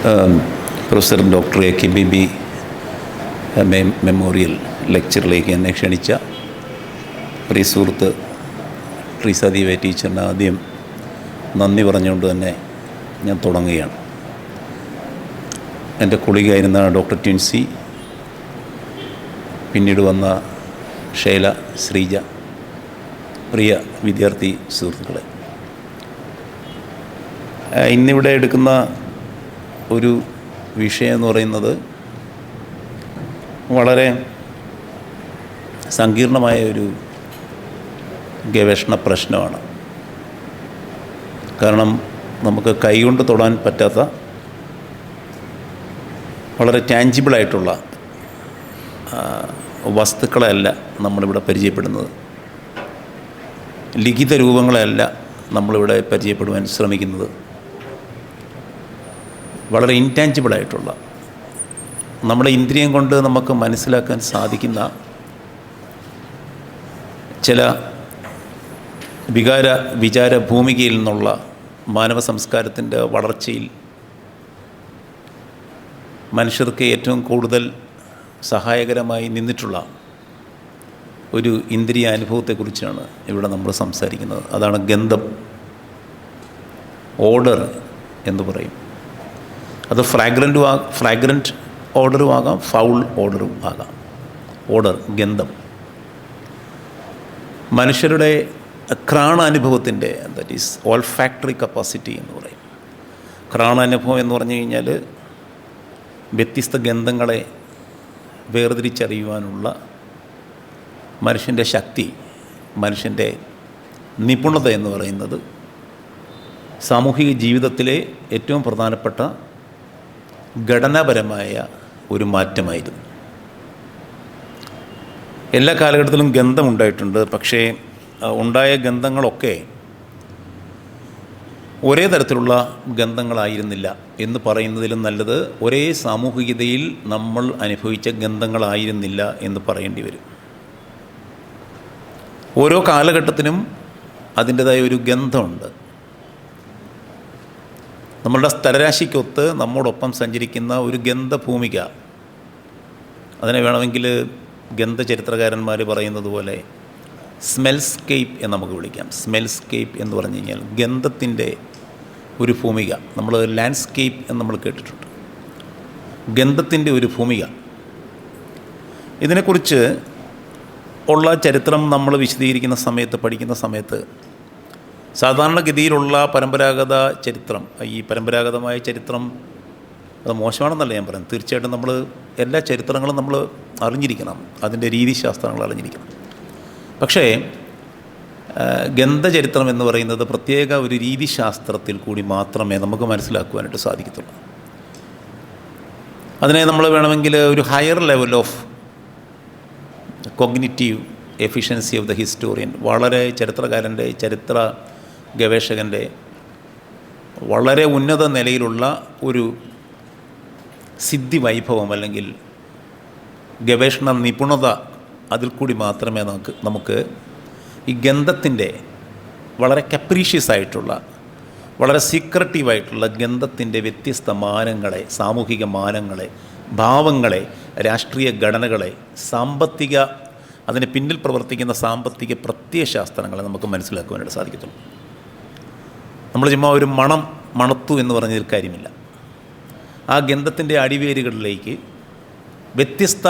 Professor doctor AKBB memorial ലെക്ചറിലേക്ക് എന്നെ ക്ഷണിച്ച പ്രിയ സുഹൃത്ത് ട്രീസ ദീവ ടീച്ചറിന് ആദ്യം നന്ദി പറഞ്ഞുകൊണ്ട് തന്നെ ഞാൻ തുടങ്ങുകയാണ്. എൻ്റെ കൊളീഗായിരുന്ന ഡോക്ടർ ട്വിൻസി, പിന്നീട് വന്ന ഷൈല, ശ്രീജ, പ്രിയ വിദ്യാർത്ഥി സുഹൃത്തുക്കളെ, ഇന്നിവിടെ എടുക്കുന്ന ഒരു വിഷയം എന്ന് പറയുന്നത് വളരെ സങ്കീർണമായ ഒരു ഗവേഷണ പ്രശ്നമാണ്. കാരണം നമുക്ക് കൈകൊണ്ട് തൊടാൻ പറ്റാത്ത വളരെ ടാഞ്ചിബിളായിട്ടുള്ള വസ്തുക്കളെയല്ല നമ്മളിവിടെ പരിചയപ്പെടുന്നത്, ലിഖിത രൂപങ്ങളെയല്ല നമ്മളിവിടെ പരിചയപ്പെടുവാൻ ശ്രമിക്കുന്നത്. വളരെ ഇൻടാഞ്ചിബിളായിട്ടുള്ള, നമ്മുടെ ഇന്ദ്രിയം കൊണ്ട് നമുക്ക് മനസ്സിലാക്കാൻ സാധിക്കുന്ന ചില വിചാര ഭൂമികയിൽ നിന്നുള്ള മാനവ സംസ്കാരത്തിൻ്റെ വളർച്ചയിൽ മനുഷ്യർക്ക് ഏറ്റവും കൂടുതൽ സഹായകരമായി നിന്നിട്ടുള്ള ഒരു ഇന്ദ്രിയ അനുഭവത്തെക്കുറിച്ചാണ് ഇവിടെ നമ്മൾ സംസാരിക്കുന്നത്. അതാണ് ഗന്ധം. ഓർഡർ എന്ന് പറയും. അത് ഫ്രാഗ്രൻറ്റ് ഓർഡറും ആകാം, ഫൗൾ ഓർഡറും ആകാം. ഓർഡർ, ഗന്ധം, മനുഷ്യരുടെ ഘ്രാണാനുഭവത്തിൻ്റെ, ദാറ്റ് ഈസ് ഓൾഫാക്ടറി കപ്പാസിറ്റി എന്ന് പറയും. ഘ്രാണാനുഭവം എന്ന് പറഞ്ഞു കഴിഞ്ഞാൽ വ്യത്യസ്ത ഗന്ധങ്ങളെ വേർതിരിച്ചറിയുവാനുള്ള മനുഷ്യൻ്റെ ശക്തി, മനുഷ്യൻ്റെ നിപുണത എന്ന് പറയുന്നത് സാമൂഹിക ജീവിതത്തിലെ ഏറ്റവും പ്രധാനപ്പെട്ട ഘടനാപരമായ ഒരു മാറ്റമായിരുന്നു. എല്ലാ കാലഘട്ടത്തിലും ഗന്ധമുണ്ടായിട്ടുണ്ട്. പക്ഷേ ഉണ്ടായ ഗന്ധങ്ങളൊക്കെ ഒരേ തരത്തിലുള്ള ഗന്ധങ്ങളായിരുന്നില്ല എന്ന് പറയുന്നതിലും നല്ലത് ഒരേ സാമൂഹികതയിൽ നമ്മൾ അനുഭവിച്ച ഗന്ധങ്ങളായിരുന്നില്ല എന്ന് പറയേണ്ടി വരും. ഓരോ കാലഘട്ടത്തിനും അതിൻ്റേതായ ഒരു ഗന്ധമുണ്ട്. നമ്മളുടെ സ്ഥലരാശിക്കൊത്ത് നമ്മോടൊപ്പം സഞ്ചരിക്കുന്ന ഒരു ഗന്ധഭൂമിക, അതിനെ വേണമെങ്കിൽ ഗന്ധചരിത്രകാരന്മാർ പറയുന്നത് പോലെ സ്മെൽസ്കേപ്പ് എന്ന് നമുക്ക് വിളിക്കാം. സ്മെൽസ്കേപ്പ് എന്ന് പറഞ്ഞു കഴിഞ്ഞാൽ ഗന്ധത്തിൻ്റെ ഒരു ഭൂമിക. നമ്മൾ ലാൻഡ്സ്കേപ്പ് എന്ന് നമ്മൾ കേട്ടിട്ടുണ്ട്. ഗന്ധത്തിൻ്റെ ഒരു ഭൂമിക. ഇതിനെക്കുറിച്ച് ഉള്ള ചരിത്രം നമ്മൾ വിശദീകരിക്കുന്ന സമയത്ത്, പഠിക്കുന്ന സമയത്ത്, സാധാരണഗതിയിലുള്ള പരമ്പരാഗത ചരിത്രം, ഈ പരമ്പരാഗതമായ ചരിത്രം അത് മോശമാണെന്നല്ല ഞാൻ പറയുന്നത്. തീർച്ചയായിട്ടും നമ്മൾ എല്ലാ ചരിത്രങ്ങളും നമ്മൾ അറിഞ്ഞിരിക്കണം, അതിൻ്റെ രീതിശാസ്ത്രങ്ങൾ അറിഞ്ഞിരിക്കണം. പക്ഷേ ഗന്ധചരിത്രം എന്ന് പറയുന്നത് പ്രത്യേക ഒരു രീതിശാസ്ത്രത്തിൽ കൂടി മാത്രമേ നമുക്ക് മനസ്സിലാക്കുവാനായിട്ട് സാധിക്കത്തുള്ളൂ. അതിനെ നമ്മൾ വേണമെങ്കിൽ ഒരു higher level of cognitive efficiency of the historian, വളരെ ചരിത്രകാരൻ്റെ, ചരിത്ര ഗവേഷകൻ്റെ വളരെ ഉന്നത നിലയിലുള്ള ഒരു സിദ്ധി വൈഭവം അല്ലെങ്കിൽ ഗവേഷണ നിപുണത, അതിൽ കൂടി മാത്രമേ നമുക്ക് ഈ ഗന്ധത്തിൻ്റെ വളരെ കപ്രീഷ്യസ് ആയിട്ടുള്ള, വളരെ സീക്രട്ടീവായിട്ടുള്ള ഗന്ധത്തിൻ്റെ വ്യത്യസ്ത മാനങ്ങളെ, സാമൂഹിക മാനങ്ങളെ, ഭാവങ്ങളെ, രാഷ്ട്രീയ ഘടനകളെ, സാമ്പത്തിക, അതിന് പിന്നിൽ പ്രവർത്തിക്കുന്ന സാമ്പത്തിക പ്രത്യയശാസ്ത്രങ്ങളെ നമുക്ക് മനസ്സിലാക്കുവാനായിട്ട് സാധിക്കത്തുള്ളൂ. നമ്മൾ ചുമ്മാ ഒരു മണത്തു എന്ന് പറഞ്ഞതിൽ കാര്യമില്ല. ആ ഗന്ധത്തിൻ്റെ അടിവേരുകളിലേക്ക്, വ്യത്യസ്ത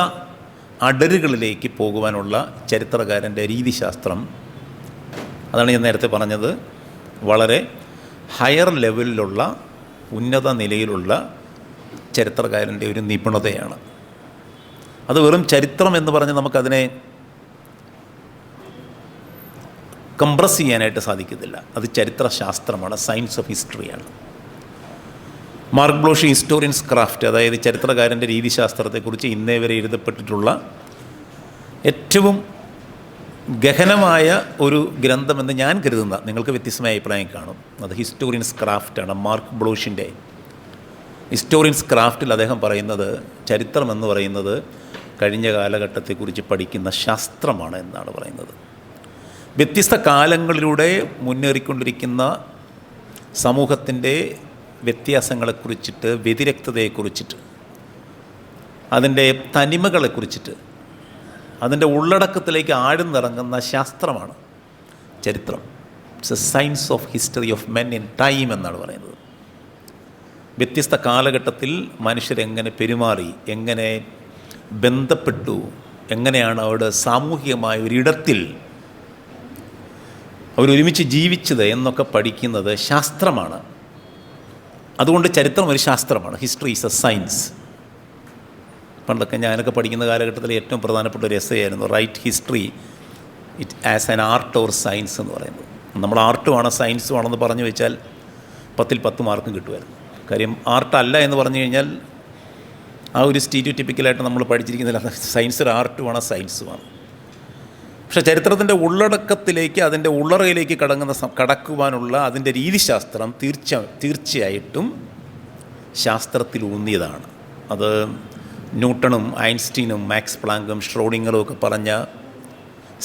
അടരുകളിലേക്ക് പോകുവാനുള്ള ചരിത്രകാരൻ്റെ രീതിശാസ്ത്രം, അതാണ് ഞാൻ നേരത്തെ പറഞ്ഞത്, വളരെ ഹയർ ലെവലിലുള്ള, ഉന്നത നിലയിലുള്ള ചരിത്രകാരൻ്റെ ഒരു നിപുണതയാണ്. അത് വെറും ചരിത്രം എന്ന് പറഞ്ഞ് നമുക്കതിനെ കംപ്രസ് ചെയ്യാനായിട്ട് സാധിക്കത്തില്ല. അത് ചരിത്രശാസ്ത്രമാണ്, സയൻസ് ഓഫ് ഹിസ്റ്ററിയാണ്. മാർക്ക് ബ്ലോഷ് ഹിസ്റ്റോറിയൻസ് ക്രാഫ്റ്റ്, അതായത് ചരിത്രകാരൻ്റെ രീതിശാസ്ത്രത്തെക്കുറിച്ച് ഇന്നേ വരെ എഴുതപ്പെട്ടിട്ടുള്ള ഏറ്റവും ഗഹനമായ ഒരു ഗ്രന്ഥമെന്ന് ഞാൻ കരുതുന്ന, നിങ്ങൾക്ക് വ്യത്യസ്തമായ അഭിപ്രായം കാണും, അത് ഹിസ്റ്റോറിയൻസ് ക്രാഫ്റ്റാണ്. മാർക്ക് ബ്ലോഷിൻ്റെ ഹിസ്റ്റോറിയൻസ് ക്രാഫ്റ്റിൽ അദ്ദേഹം പറയുന്നത് ചരിത്രം എന്ന് പറയുന്നത് കഴിഞ്ഞ കാലഘട്ടത്തെക്കുറിച്ച് പഠിക്കുന്ന ശാസ്ത്രമാണ് എന്നാണ് പറയുന്നത്. വ്യത്യസ്ത കാലങ്ങളിലൂടെ മുന്നേറിക്കൊണ്ടിരിക്കുന്ന സമൂഹത്തിൻ്റെ വ്യത്യാസങ്ങളെക്കുറിച്ചിട്ട്, വ്യതിരക്തതയെക്കുറിച്ചിട്ട്, അതിൻ്റെ തനിമകളെക്കുറിച്ചിട്ട്, അതിൻ്റെ ഉള്ളടക്കത്തിലേക്ക് ആഴ്ന്നിറങ്ങുന്ന ശാസ്ത്രമാണ് ചരിത്രം. It's A science of history of men in time എന്നാണ് പറയുന്നത്. വ്യത്യസ്ത കാലഘട്ടത്തിൽ മനുഷ്യരെങ്ങനെ പെരുമാറി, എങ്ങനെ ബന്ധപ്പെട്ടു, എങ്ങനെയാണ് അവിടെ സാമൂഹികമായ ഒരിടത്തിൽ അവരൊരുമിച്ച് ജീവിച്ചത് എന്നൊക്കെ പഠിക്കുന്നത് ശാസ്ത്രമാണ്. അതുകൊണ്ട് ചരിത്രം ഒരു ശാസ്ത്രമാണ്. History is a science. പണ്ടൊക്കെ ഞാനൊക്കെ പഠിക്കുന്ന കാലഘട്ടത്തിൽ ഏറ്റവും പ്രധാനപ്പെട്ട ഒരു എസ്സേ ആയിരുന്നു write history it as an art or science എന്ന് പറയുന്നത്. നമ്മൾ ആർട്ടുമാണ് സയൻസും ആണെന്ന് പറഞ്ഞു വെച്ചാൽ 10ൽ 10 മാർക്കും കിട്ടുമായിരുന്നു. കാര്യം ആർട്ടല്ല എന്ന് പറഞ്ഞു കഴിഞ്ഞാൽ ആ ഒരു സ്റ്റീരിയോടിപ്പിക്കലായിട്ട് നമ്മൾ പഠിച്ചിരിക്കുന്നില്ല. സയൻസ് ഒരു ആർട്ടുമാണ്, സയൻസുമാണ്. പക്ഷേ ചരിത്രത്തിൻ്റെ ഉള്ളടക്കത്തിലേക്ക്, അതിൻ്റെ ഉള്ളറയിലേക്ക് കടക്കുവാനുള്ള അതിൻ്റെ രീതിശാസ്ത്രം തീർച്ചയായിട്ടും ശാസ്ത്രത്തിൽ ഊന്നിയതാണ്. അത് ന്യൂട്ടണും ഐൻസ്റ്റീനും മാക്സ് പ്ലാങ്കും ഷ്രോഡിംഗറും ഒക്കെ പറഞ്ഞ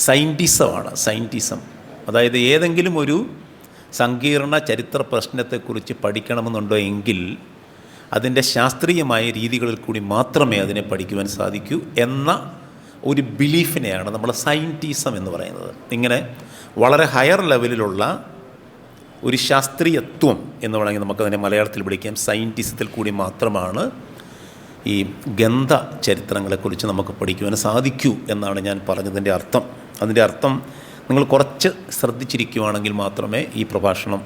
സയൻറ്റിസമാണ്. സയൻറ്റിസം അതായത് ഏതെങ്കിലും ഒരു സങ്കീർണ ചരിത്ര പ്രശ്നത്തെക്കുറിച്ച് പഠിക്കണമെന്നുണ്ടോ എങ്കിൽ അതിൻ്റെ ശാസ്ത്രീയമായ രീതികളിൽ കൂടി മാത്രമേ അതിനെ പഠിക്കുവാൻ സാധിക്കൂ എന്ന ഒരു ബിലീഫിനെയാണ് നമ്മൾ സയൻറ്റിസം എന്ന് പറയുന്നത്. ഇങ്ങനെ വളരെ ഹയർ ലെവലിലുള്ള ഒരു ശാസ്ത്രീയത്വം എന്ന് വേണമെങ്കിൽ നമുക്കതിനെ മലയാളത്തിൽ വിളിക്കാം. സയൻറ്റിസത്തിൽ കൂടി മാത്രമാണ് ഈ ഗന്ധ ചരിത്രങ്ങളെക്കുറിച്ച് നമുക്ക് പഠിക്കുവാൻ സാധിക്കൂ എന്നാണ് ഞാൻ പറഞ്ഞതിൻ്റെ അർത്ഥം. അതിൻ്റെ അർത്ഥം നിങ്ങൾ കുറച്ച് ശ്രദ്ധിച്ചിരിക്കുവാണെങ്കിൽ മാത്രമേ ഈ പ്രഭാഷണം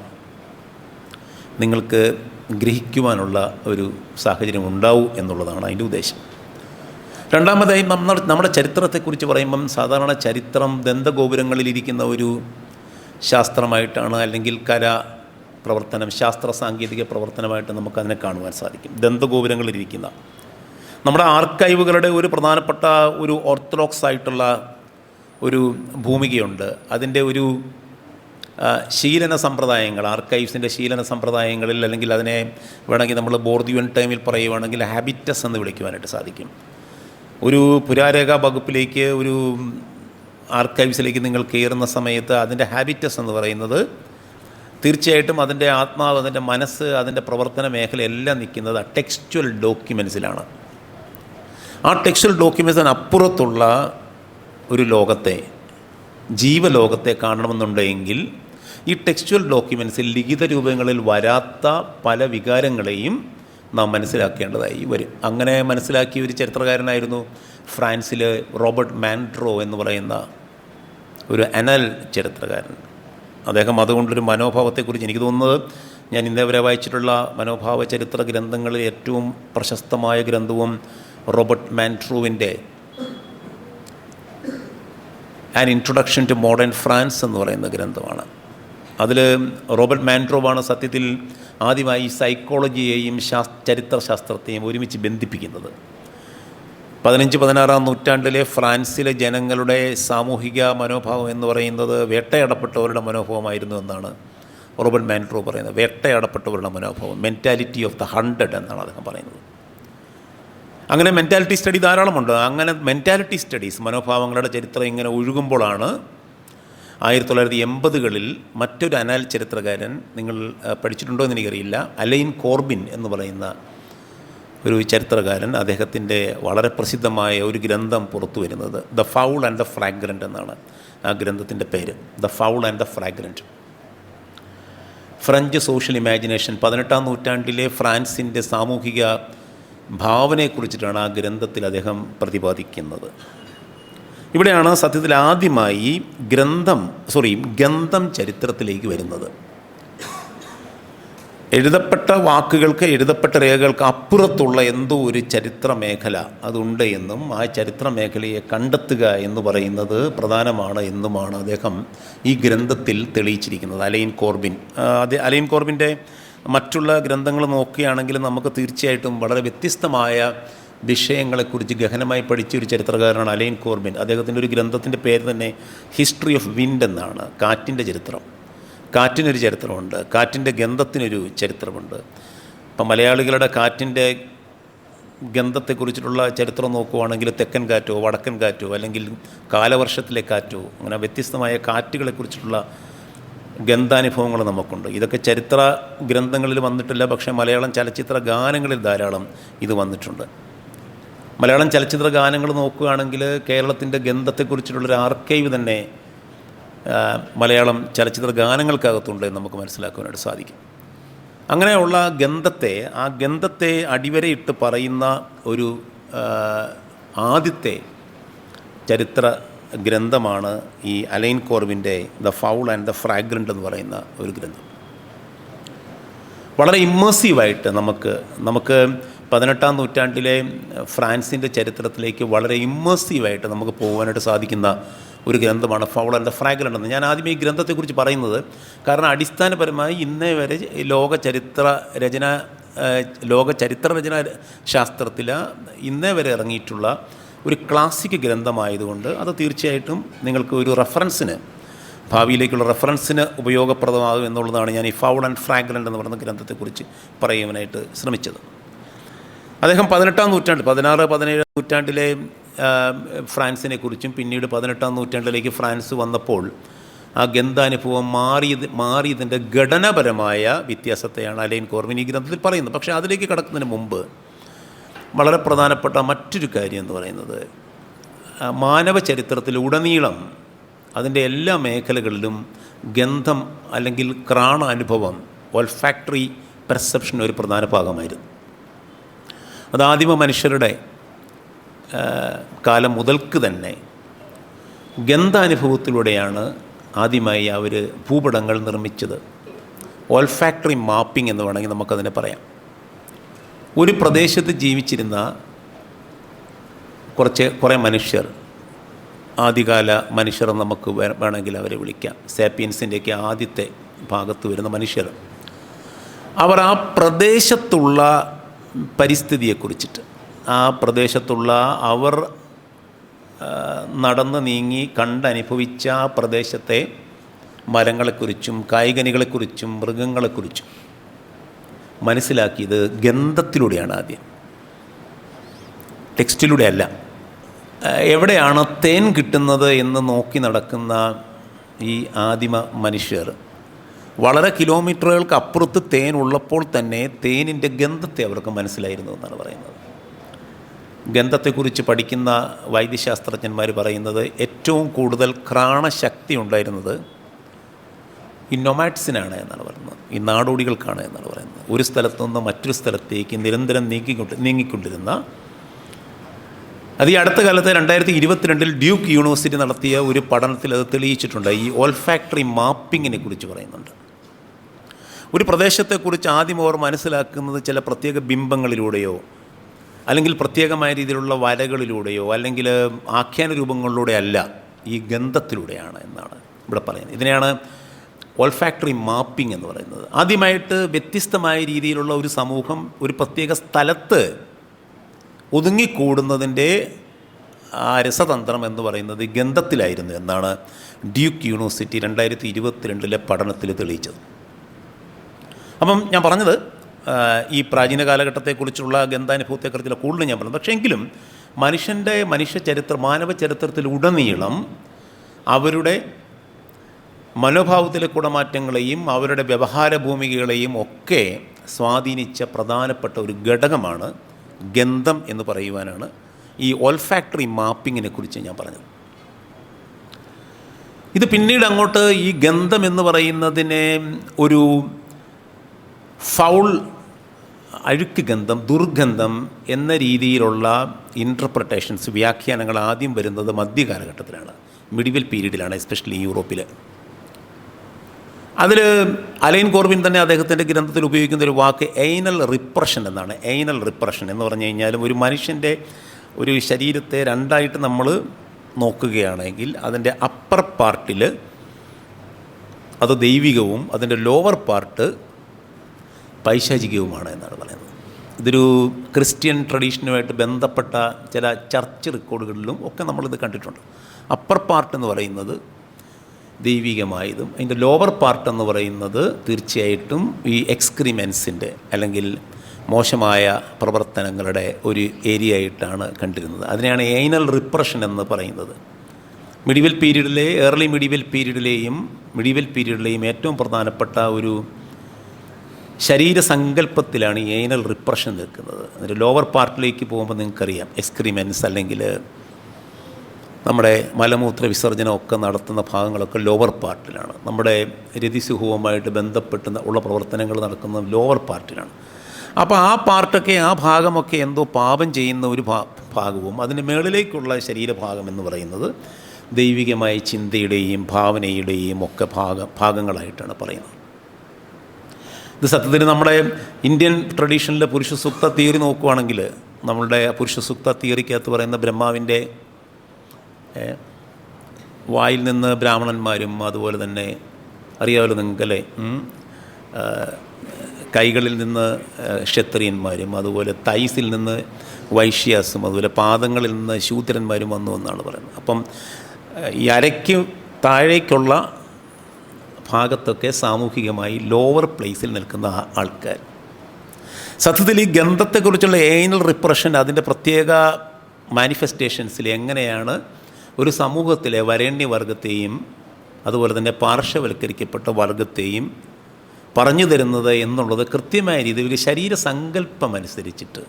നിങ്ങൾക്ക് ഗ്രഹിക്കുവാനുള്ള ഒരു സാഹചര്യം ഉണ്ടാവൂ എന്നുള്ളതാണ് അതിൻ്റെ ഉദ്ദേശം. രണ്ടാമതായി നമ്മുടെ ചരിത്രത്തെക്കുറിച്ച് പറയുമ്പം സാധാരണ ചരിത്രം ദന്തഗോപുരങ്ങളിലിരിക്കുന്ന ഒരു ശാസ്ത്രമായിട്ടാണ്, അല്ലെങ്കിൽ കലാ പ്രവർത്തനം, ശാസ്ത്ര സാങ്കേതിക പ്രവർത്തനമായിട്ട് നമുക്കതിനെ കാണുവാൻ സാധിക്കും. ദന്തഗോപുരങ്ങളിലിരിക്കുന്ന നമ്മുടെ ആർക്കൈവുകളുടെ ഒരു പ്രധാനപ്പെട്ട ഒരു ഓർത്തഡോക്സ് ആയിട്ടുള്ള ഒരു ഭൂമികയുണ്ട്. അതിൻ്റെ ഒരു ശീലന സമ്പ്രദായങ്ങൾ, ആർക്കൈവ്സിൻ്റെ ശീലന സമ്പ്രദായങ്ങളിൽ, അല്ലെങ്കിൽ അതിനെ വേണമെങ്കിൽ നമ്മൾ ബോർദിയൻ ടൈമിൽ പറയുവാണെങ്കിൽ ഹാബിറ്റസ് എന്ന് വിളിക്കുവാനായിട്ട് സാധിക്കും. ഒരു പുരാരേഖാ വകുപ്പിലേക്ക്, ഒരു ആർക്കൈവ്സിലേക്ക് നിങ്ങൾ കയറുന്ന സമയത്ത് അതിൻ്റെ ഹാബിറ്റസ് എന്ന് പറയുന്നത് തീർച്ചയായിട്ടും അതിൻ്റെ ആത്മാവ്, അതിൻ്റെ മനസ്സ്, അതിൻ്റെ പ്രവർത്തന മേഖല എല്ലാം നിൽക്കുന്നത് ആ ടെക്സ്ച്വൽ ഡോക്യുമെൻസിലാണ്. ആ ടെക്സ്ച്വൽ ഡോക്യുമെൻസിനപ്പുറത്തുള്ള ഒരു ലോകത്തെ, ജീവലോകത്തെ കാണണമെന്നുണ്ടെങ്കിൽ ഈ ടെക്സ്ച്വൽ ഡോക്യുമെൻസിൽ ലിഖിത രൂപങ്ങളിൽ വരാത്ത പല വികാരങ്ങളെയും നാം മനസ്സിലാക്കേണ്ടതായി വരും. അങ്ങനെ മനസ്സിലാക്കിയ ഒരു ചരിത്രകാരനായിരുന്നു ഫ്രാൻസിൽ റോബർട്ട് മാൻട്രോ എന്ന് പറയുന്ന ഒരു അനൽ ചരിത്രകാരൻ. അദ്ദേഹം അതുകൊണ്ടൊരു മനോഭാവത്തെക്കുറിച്ച്, എനിക്ക് തോന്നുന്നത് ഞാൻ ഇന്നേവരെ വായിച്ചിട്ടുള്ള മനോഭാവ ചരിത്ര ഗ്രന്ഥങ്ങളിൽ ഏറ്റവും പ്രശസ്തമായ ഗ്രന്ഥവും റോബർട്ട് മാൻട്രോവിൻ്റെ an introduction to modern France എന്ന് പറയുന്ന ഗ്രന്ഥമാണ്. അതിൽ റോബർട്ട് മാൻട്രോവാണ് സത്യത്തിൽ ആദ്യമായി സൈക്കോളജിയെയും ചരിത്രശാസ്ത്രത്തെയും ഒരുമിച്ച് ബന്ധിപ്പിക്കുന്നത്. 15-16 നൂറ്റാണ്ടിലെ ഫ്രാൻസിലെ ജനങ്ങളുടെ സാമൂഹിക മനോഭാവം എന്ന് പറയുന്നത് വേട്ടയാടപ്പെട്ടവരുടെ മനോഭാവമായിരുന്നു എന്നാണ് റോബർട്ട് മാൻട്രോ പറയുന്നത്. വേട്ടയാടപ്പെട്ടവരുടെ മനോഭാവം, മെൻറ്റാലിറ്റി ഓഫ് ദ ഹണ്ടഡ് എന്നാണ് അദ്ദേഹം പറയുന്നത്. അങ്ങനെ മെൻറ്റാലിറ്റി സ്റ്റഡി ധാരാളമുണ്ട്. അങ്ങനെ മെൻറ്റാലിറ്റി സ്റ്റഡീസ്, മനോഭാവങ്ങളുടെ ചരിത്രം ഇങ്ങനെ ഒഴുകുമ്പോഴാണ് 1980കളിൽ മറ്റൊരു അനാൽ ചരിത്രകാരൻ, നിങ്ങൾ പഠിച്ചിട്ടുണ്ടോ എന്ന് എനിക്കറിയില്ല, അലൈൻ കോർബിൻ എന്ന് പറയുന്ന ഒരു ചരിത്രകാരൻ, അദ്ദേഹത്തിൻ്റെ വളരെ പ്രസിദ്ധമായ ഒരു ഗ്രന്ഥം പുറത്തു വരുന്നത് the foul and the fragrant എന്നാണ് ആ ഗ്രന്ഥത്തിൻ്റെ പേര്. The foul and the fragrant. French social imagination, 18-ാം നൂറ്റാണ്ടിലെ ഫ്രാൻസിൻ്റെ സാമൂഹിക ഭാവനയെക്കുറിച്ചിട്ടാണ് ആ ഗ്രന്ഥത്തിൽ അദ്ദേഹം പ്രതിപാദിക്കുന്നത്. ഇവിടെയാണ് സത്യത്തിൽ ആദ്യമായി ഗന്ധം ചരിത്രത്തിലേക്ക് വരുന്നത്. എഴുതപ്പെട്ട വാക്കുകൾക്ക്, എഴുതപ്പെട്ട രേഖകൾക്ക് അപ്പുറത്തുള്ള എന്തോ ഒരു ചരിത്ര മേഖല അതുണ്ട് എന്നും ആ ചരിത്ര മേഖലയെ കണ്ടെത്തുക എന്ന് പറയുന്നത് പ്രധാനമാണ് എന്നുമാണ് അദ്ദേഹം ഈ ഗ്രന്ഥത്തിൽ തെളിയിച്ചിരിക്കുന്നത്. അലൈൻ കോർബിൻ്റെ മറ്റുള്ള ഗ്രന്ഥങ്ങൾ നോക്കുകയാണെങ്കിൽ നമുക്ക് തീർച്ചയായിട്ടും വളരെ വ്യത്യസ്തമായ വിഷയങ്ങളെക്കുറിച്ച് ഗഹനമായി പഠിച്ചൊരു ചരിത്രകാരനാണ് അലൈൻ കോർബിൻ. അദ്ദേഹത്തിൻ്റെ ഒരു ഗ്രന്ഥത്തിൻ്റെ പേര് തന്നെ ഹിസ്റ്ററി ഓഫ് വിൻഡ് എന്നാണ്. കാറ്റിൻ്റെ ചരിത്രം. കാറ്റിനൊരു ചരിത്രമുണ്ട്, കാറ്റിൻ്റെ ഗന്ധത്തിനൊരു ചരിത്രമുണ്ട്. ഇപ്പം മലയാളികളുടെ കാറ്റിൻ്റെ ഗന്ധത്തെക്കുറിച്ചിട്ടുള്ള ചരിത്രം നോക്കുകയാണെങ്കിൽ തെക്കൻ കാറ്റോ വടക്കൻ കാറ്റോ അല്ലെങ്കിൽ കാലവർഷത്തിലെ കാറ്റോ, അങ്ങനെ വ്യത്യസ്തമായ കാറ്റുകളെക്കുറിച്ചിട്ടുള്ള ഗന്ധാനുഭവങ്ങൾ നമുക്കുണ്ട്. ഇതൊക്കെ ചരിത്ര ഗ്രന്ഥങ്ങളിൽ വന്നിട്ടില്ല, പക്ഷേ മലയാളം ചലച്ചിത്ര ഗാനങ്ങളിൽ ധാരാളം ഇത് വന്നിട്ടുണ്ട്. മലയാളം ചലച്ചിത്ര ഗാനങ്ങൾ നോക്കുകയാണെങ്കിൽ കേരളത്തിൻ്റെ ഗന്ധത്തെക്കുറിച്ചിട്ടുള്ളൊരു ആർക്കൈവ് തന്നെ മലയാളം ചലച്ചിത്ര ഗാനങ്ങൾക്കകത്തുണ്ട് എന്ന് നമുക്ക് മനസ്സിലാക്കുവാനായിട്ട് സാധിക്കും. അങ്ങനെയുള്ള ആ ഗന്ധത്തെ അടിവരയിട്ട് പറയുന്ന ഒരു ആദ്യത്തെ ചരിത്ര ഗ്രന്ഥമാണ് ഈ അലൈൻ കോർവിൻ്റെ the foul and the fragrant എന്ന് പറയുന്ന ഒരു ഗ്രന്ഥം. വളരെ ഇമ്മേഴ്സീവായിട്ട് നമുക്ക് 18-ാം നൂറ്റാണ്ടിലെ ഫ്രാൻസിൻ്റെ ചരിത്രത്തിലേക്ക് വളരെ ഇമ്മേഴ്സീവായിട്ട് നമുക്ക് പോകാനായിട്ട് സാധിക്കുന്ന ഒരു ഗ്രന്ഥമാണ് ഫൗൾ ആൻഡ് ദ ഫ്രാഗ്രൻ്റ് എന്ന്. ഞാൻ ആദ്യം ഈ ഗ്രന്ഥത്തെക്കുറിച്ച് പറയുന്നത് കാരണം അടിസ്ഥാനപരമായി ഇന്നേ വരെ ലോക ചരിത്ര രചന ശാസ്ത്രത്തിൽ ഇന്നേ വരെ ഇറങ്ങിയിട്ടുള്ള ഒരു ക്ലാസിക് ഗ്രന്ഥമായതുകൊണ്ട് അത് തീർച്ചയായിട്ടും നിങ്ങൾക്ക് ഒരു റെഫറൻസിന്, ഭാവിയിലേക്കുള്ള റെഫറൻസിന് ഉപയോഗപ്രദമാകും എന്നുള്ളതാണ് ഞാൻ ഈ ഫൗൾ ആൻഡ് ഫ്രാഗ്രൻ്റ് എന്ന് പറയുന്ന ഗ്രന്ഥത്തെക്കുറിച്ച് പറയുവാനായിട്ട് ശ്രമിച്ചത്. അദ്ദേഹം 18-ാം നൂറ്റാണ്ട് 16-17 നൂറ്റാണ്ടിലെ ഫ്രാൻസിനെ കുറിച്ചും പിന്നീട് 18-ാം നൂറ്റാണ്ടിലേക്ക് ഫ്രാൻസ് വന്നപ്പോൾ ആ ഗന്ധാനുഭവം മാറിയതിൻ്റെ ഘടനാപരമായ വ്യത്യാസത്തെയാണ് അലൈൻ കോർവിൻ ഈ ഗ്രന്ഥത്തിൽ പറയുന്നത്. പക്ഷേ അതിലേക്ക് കടക്കുന്നതിന് മുമ്പ് വളരെ പ്രധാനപ്പെട്ട മറ്റൊരു കാര്യം എന്ന് പറയുന്നത് മാനവ ചരിത്രത്തിലുടനീളം അതിൻ്റെ എല്ലാ മേഖലകളിലും ഗന്ധം അല്ലെങ്കിൽ ഘ്രാണ അനുഭവം, ഓൾഫാക്ടറി പെർസെപ്ഷൻ ഒരു പ്രധാന ഭാഗമായിരുന്നു. അത് ആദിമ മനുഷ്യരുടെ കാലം മുതൽക്ക് തന്നെ ഗന്ധാനുഭവത്തിലൂടെയാണ് ആദ്യമായി അവർ ഭൂപടങ്ങൾ നിർമ്മിച്ചത്. ഓൾഫാക്ടറി മാപ്പിംഗ് എന്ന് വേണമെങ്കിൽ നമുക്കതിനെ പറയാം. ഒരു പ്രദേശത്ത് ജീവിച്ചിരുന്ന കുറേ മനുഷ്യർ, ആദ്യകാല മനുഷ്യർ നമുക്ക് വേണമെങ്കിൽ അവരെ വിളിക്കാം, സാപ്പിയൻസിൻ്റെയൊക്കെ ആദ്യത്തെ ഭാഗത്ത് വരുന്ന മനുഷ്യർ, അവർ ആ പ്രദേശത്തുള്ള പരിസ്ഥിതിയെക്കുറിച്ചിട്ട്, ആ പ്രദേശത്തുള്ള അവർ നടന്ന് നീങ്ങി കണ്ടനുഭവിച്ച ആ പ്രദേശത്തെ മരങ്ങളെക്കുറിച്ചും കായ്കനികളെക്കുറിച്ചും മൃഗങ്ങളെക്കുറിച്ചും മനസ്സിലാക്കിയത് ഗന്ധത്തിലൂടെയാണ്. ആദ്യം ടെക്സ്റ്റിലൂടെ അല്ല. എവിടെയാണ് തേൻ കിട്ടുന്നത് എന്ന് നോക്കി നടക്കുന്ന ഈ ആദിമ മനുഷ്യർ വളരെ കിലോമീറ്ററുകൾക്ക് അപ്പുറത്ത് തേൻ ഉള്ളപ്പോൾ തന്നെ തേനിൻ്റെ ഗന്ധത്തെ അവർക്ക് മനസ്സിലായിരുന്നു എന്നാണ് പറയുന്നത്. ഗന്ധത്തെക്കുറിച്ച് പഠിക്കുന്ന വൈദ്യശാസ്ത്രജ്ഞന്മാർ പറയുന്നത് ഏറ്റവും കൂടുതൽ ഘ്രാണശക്തി ഉണ്ടായിരുന്നത് ഈ നൊമാഡ്സിനാണ് എന്നാണ് പറയുന്നത്, ഈ നാടോടികൾക്കാണ് എന്നാണ് പറയുന്നത്. ഒരു സ്ഥലത്തു നിന്ന് മറ്റൊരു സ്ഥലത്തേക്ക് നിരന്തരം നീങ്ങിക്കൊണ്ടിരുന്ന, അത് ഈ അടുത്ത കാലത്ത് 2022 ഡ്യൂക്ക് യൂണിവേഴ്സിറ്റി നടത്തിയ ഒരു പഠനത്തിൽ അത് തെളിയിച്ചിട്ടുണ്ട്. ഈ ഓൾഫാക്ടറി മാപ്പിങ്ങിനെ കുറിച്ച് പറയുന്നുണ്ട്. ഒരു പ്രദേശത്തെക്കുറിച്ച് ആദ്യം അവർ മനസ്സിലാക്കുന്നത് ചില പ്രത്യേക ബിംബങ്ങളിലൂടെയോ അല്ലെങ്കിൽ പ്രത്യേകമായ രീതിയിലുള്ള വരകളിലൂടെയോ അല്ലെങ്കിൽ ആഖ്യാന രൂപങ്ങളിലൂടെ അല്ല, ഈ ഗന്ധത്തിലൂടെയാണ് എന്നാണ് ഇവിടെ പറയുന്നത്. ഇതിനെയാണ് ഓൾഫാക്ടറി മാപ്പിംഗ് എന്ന് പറയുന്നത്. ആദ്യമായിട്ട് വ്യത്യസ്തമായ രീതിയിലുള്ള ഒരു സമൂഹം ഒരു പ്രത്യേക സ്ഥലത്ത് ഒതുങ്ങിക്കൂടുന്നതിൻ്റെ ആ രസതന്ത്രം എന്ന് പറയുന്നത് ഗന്ധത്തിലായിരുന്നു എന്നാണ് ഡ്യൂക്ക് യൂണിവേഴ്സിറ്റി 2022 പഠനത്തിൽ തെളിയിച്ചത്. അപ്പം ഞാൻ പറഞ്ഞത് ഈ പ്രാചീന കാലഘട്ടത്തെക്കുറിച്ചുള്ള ഗന്ധാനുഭവത്തെക്കുറിച്ചുള്ള കൂടുതൽ ഞാൻ പറഞ്ഞത്. പക്ഷേ എങ്കിലും മാനവ ചരിത്രത്തിലുടനീളം അവരുടെ മനോഭാവത്തിലെ കുടമാറ്റങ്ങളെയും അവരുടെ വ്യവഹാര ഭൂമികകളെയും ഒക്കെ സ്വാധീനിച്ച പ്രധാനപ്പെട്ട ഒരു ഘടകമാണ് ഗന്ധം എന്ന് പറയുവാനാണ് ഈ ഓൾഫാക്ടറി മാപ്പിങ്ങിനെ കുറിച്ച് ഞാൻ പറഞ്ഞത്. ഇത് പിന്നീട് അങ്ങോട്ട് ഈ ഗന്ധം എന്ന് പറയുന്നതിനെ ഒരു ഫൗൾ, അഴുക്ക് ഗന്ധം, ദുർഗന്ധം എന്ന രീതിയിലുള്ള ഇൻ്റർപ്രിട്ടേഷൻസ്, വ്യാഖ്യാനങ്ങൾ ആദ്യം വരുന്നത് മധ്യകാലഘട്ടത്തിലാണ്, മിഡിവൽ പീരീഡിലാണ്, എസ്പെഷ്യലി യൂറോപ്പിൽ. അതിൽ അലൈൻ കോർവിൻ തന്നെ അദ്ദേഹത്തിൻ്റെ ഗ്രന്ഥത്തിൽ ഉപയോഗിക്കുന്ന ഒരു വാക്ക് എയ്നൽ റിപ്രഷൻ എന്നാണ്. എയ്നൽ റിപ്രഷൻ എന്ന് പറഞ്ഞു കഴിഞ്ഞാലും ഒരു മനുഷ്യൻ്റെ ഒരു ശരീരത്തെ രണ്ടായിട്ട് നമ്മൾ നോക്കുകയാണെങ്കിൽ അതിൻ്റെ അപ്പർ പാർട്ടിൽ അത് ദൈവികവും അതിൻ്റെ ലോവർ പാർട്ട് പൈശാചികവുമാണ് എന്നാണ് പറയുന്നത്. ഇതൊരു ക്രിസ്ത്യൻ ട്രഡീഷനുമായിട്ട് ബന്ധപ്പെട്ട ചില ചർച്ച് റെക്കോർഡുകളിലും ഒക്കെ നമ്മളിത് കണ്ടിട്ടുണ്ട്. അപ്പർ പാർട്ട് എന്ന് പറയുന്നത് ദൈവികമായതും അതിൻ്റെ ലോവർ പാർട്ട് എന്ന് പറയുന്നത് തീർച്ചയായിട്ടും ഈ എക്സ്ക്രിമെൻസിൻ്റെ അല്ലെങ്കിൽ മോശമായ പ്രവർത്തനങ്ങളുടെ ഒരു ഏരിയ ആയിട്ടാണ് കണ്ടിരുന്നത്. അതിനെയാണ് എയ്നൽ റിപ്രഷൻ എന്ന് പറയുന്നത്. ഏർലി മിഡീവൽ പീരീഡിലെയും മിഡീവൽ പീരീഡിലെയും ഏറ്റവും പ്രധാനപ്പെട്ട ഒരു ശരീരസങ്കല്പത്തിലാണ് ഈ ഏനൽ റിപ്രഷൻ നിൽക്കുന്നത്. അതിൻ്റെ ലോവർ പാർട്ടിലേക്ക് പോകുമ്പോൾ നിങ്ങൾക്കറിയാം, എക്സ്ക്രിമെൻസ് അല്ലെങ്കിൽ നമ്മുടെ മലമൂത്ര വിസർജനമൊക്കെ നടത്തുന്ന ഭാഗങ്ങളൊക്കെ ലോവർ പാർട്ടിലാണ്. നമ്മുടെ രതിസുഖവുമായിട്ട് ബന്ധപ്പെട്ട് ഉള്ള പ്രവർത്തനങ്ങൾ നടക്കുന്നത് ലോവർ പാർട്ടിലാണ്. അപ്പോൾ ആ പാർട്ടൊക്കെ, ആ ഭാഗമൊക്കെ എന്തോ പാപം ചെയ്യുന്ന ഒരു ഭാഗവും അതിന് മുകളിലേക്കുള്ള ശരീരഭാഗം എന്ന് പറയുന്നത് ദൈവികമായ ചിന്തയുടെയും ഭാവനയുടെയും ഒക്കെ ഭാഗങ്ങളായിട്ടാണ് പറയുന്നത്. ഇത് സത്യത്തിൽ നമ്മുടെ ഇന്ത്യൻ ട്രഡീഷനിലെ പുരുഷ സൂക്ത തിയറി നോക്കുകയാണെങ്കിൽ, നമ്മളുടെ പുരുഷ സൂക്ത തിയറിക്കകത്ത് പറയുന്ന ബ്രഹ്മാവിൻ്റെ വായിൽ നിന്ന് ബ്രാഹ്മണന്മാരും അതുപോലെ തന്നെ അറിയാമല്ലോ നിങ്ങൾക്കല്ലേ, കൈകളിൽ നിന്ന് ക്ഷത്രിയന്മാരും അതുപോലെ തൈസിൽ നിന്ന് വൈശ്യാസും അതുപോലെ പാദങ്ങളിൽ നിന്ന് ശൂദ്രന്മാരും വന്നു എന്നാണ് പറയുന്നത്. അപ്പം ഈ അരയ്ക്ക് താഴേക്കുള്ള ഭാഗത്തൊക്കെ സാമൂഹികമായി ലോവർ പ്ലേസിൽ നിൽക്കുന്ന ആൾക്കാർ. സത്യത്തിൽ ഈ ഗന്ധത്തെക്കുറിച്ചുള്ള ഏനൽ റിപ്രഷൻ അതിൻ്റെ പ്രത്യേക മാനിഫെസ്റ്റേഷൻസിൽ എങ്ങനെയാണ് ഒരു സമൂഹത്തിലെ വരേണ്യവർഗത്തെയും അതുപോലെ തന്നെ പാർശ്വവൽക്കരിക്കപ്പെട്ട വർഗത്തെയും പറഞ്ഞു തരുന്നത് എന്നുള്ളത് കൃത്യമായ രീതിയിൽ ഒരു ശരീരസങ്കല്പം അനുസരിച്ചിട്ട്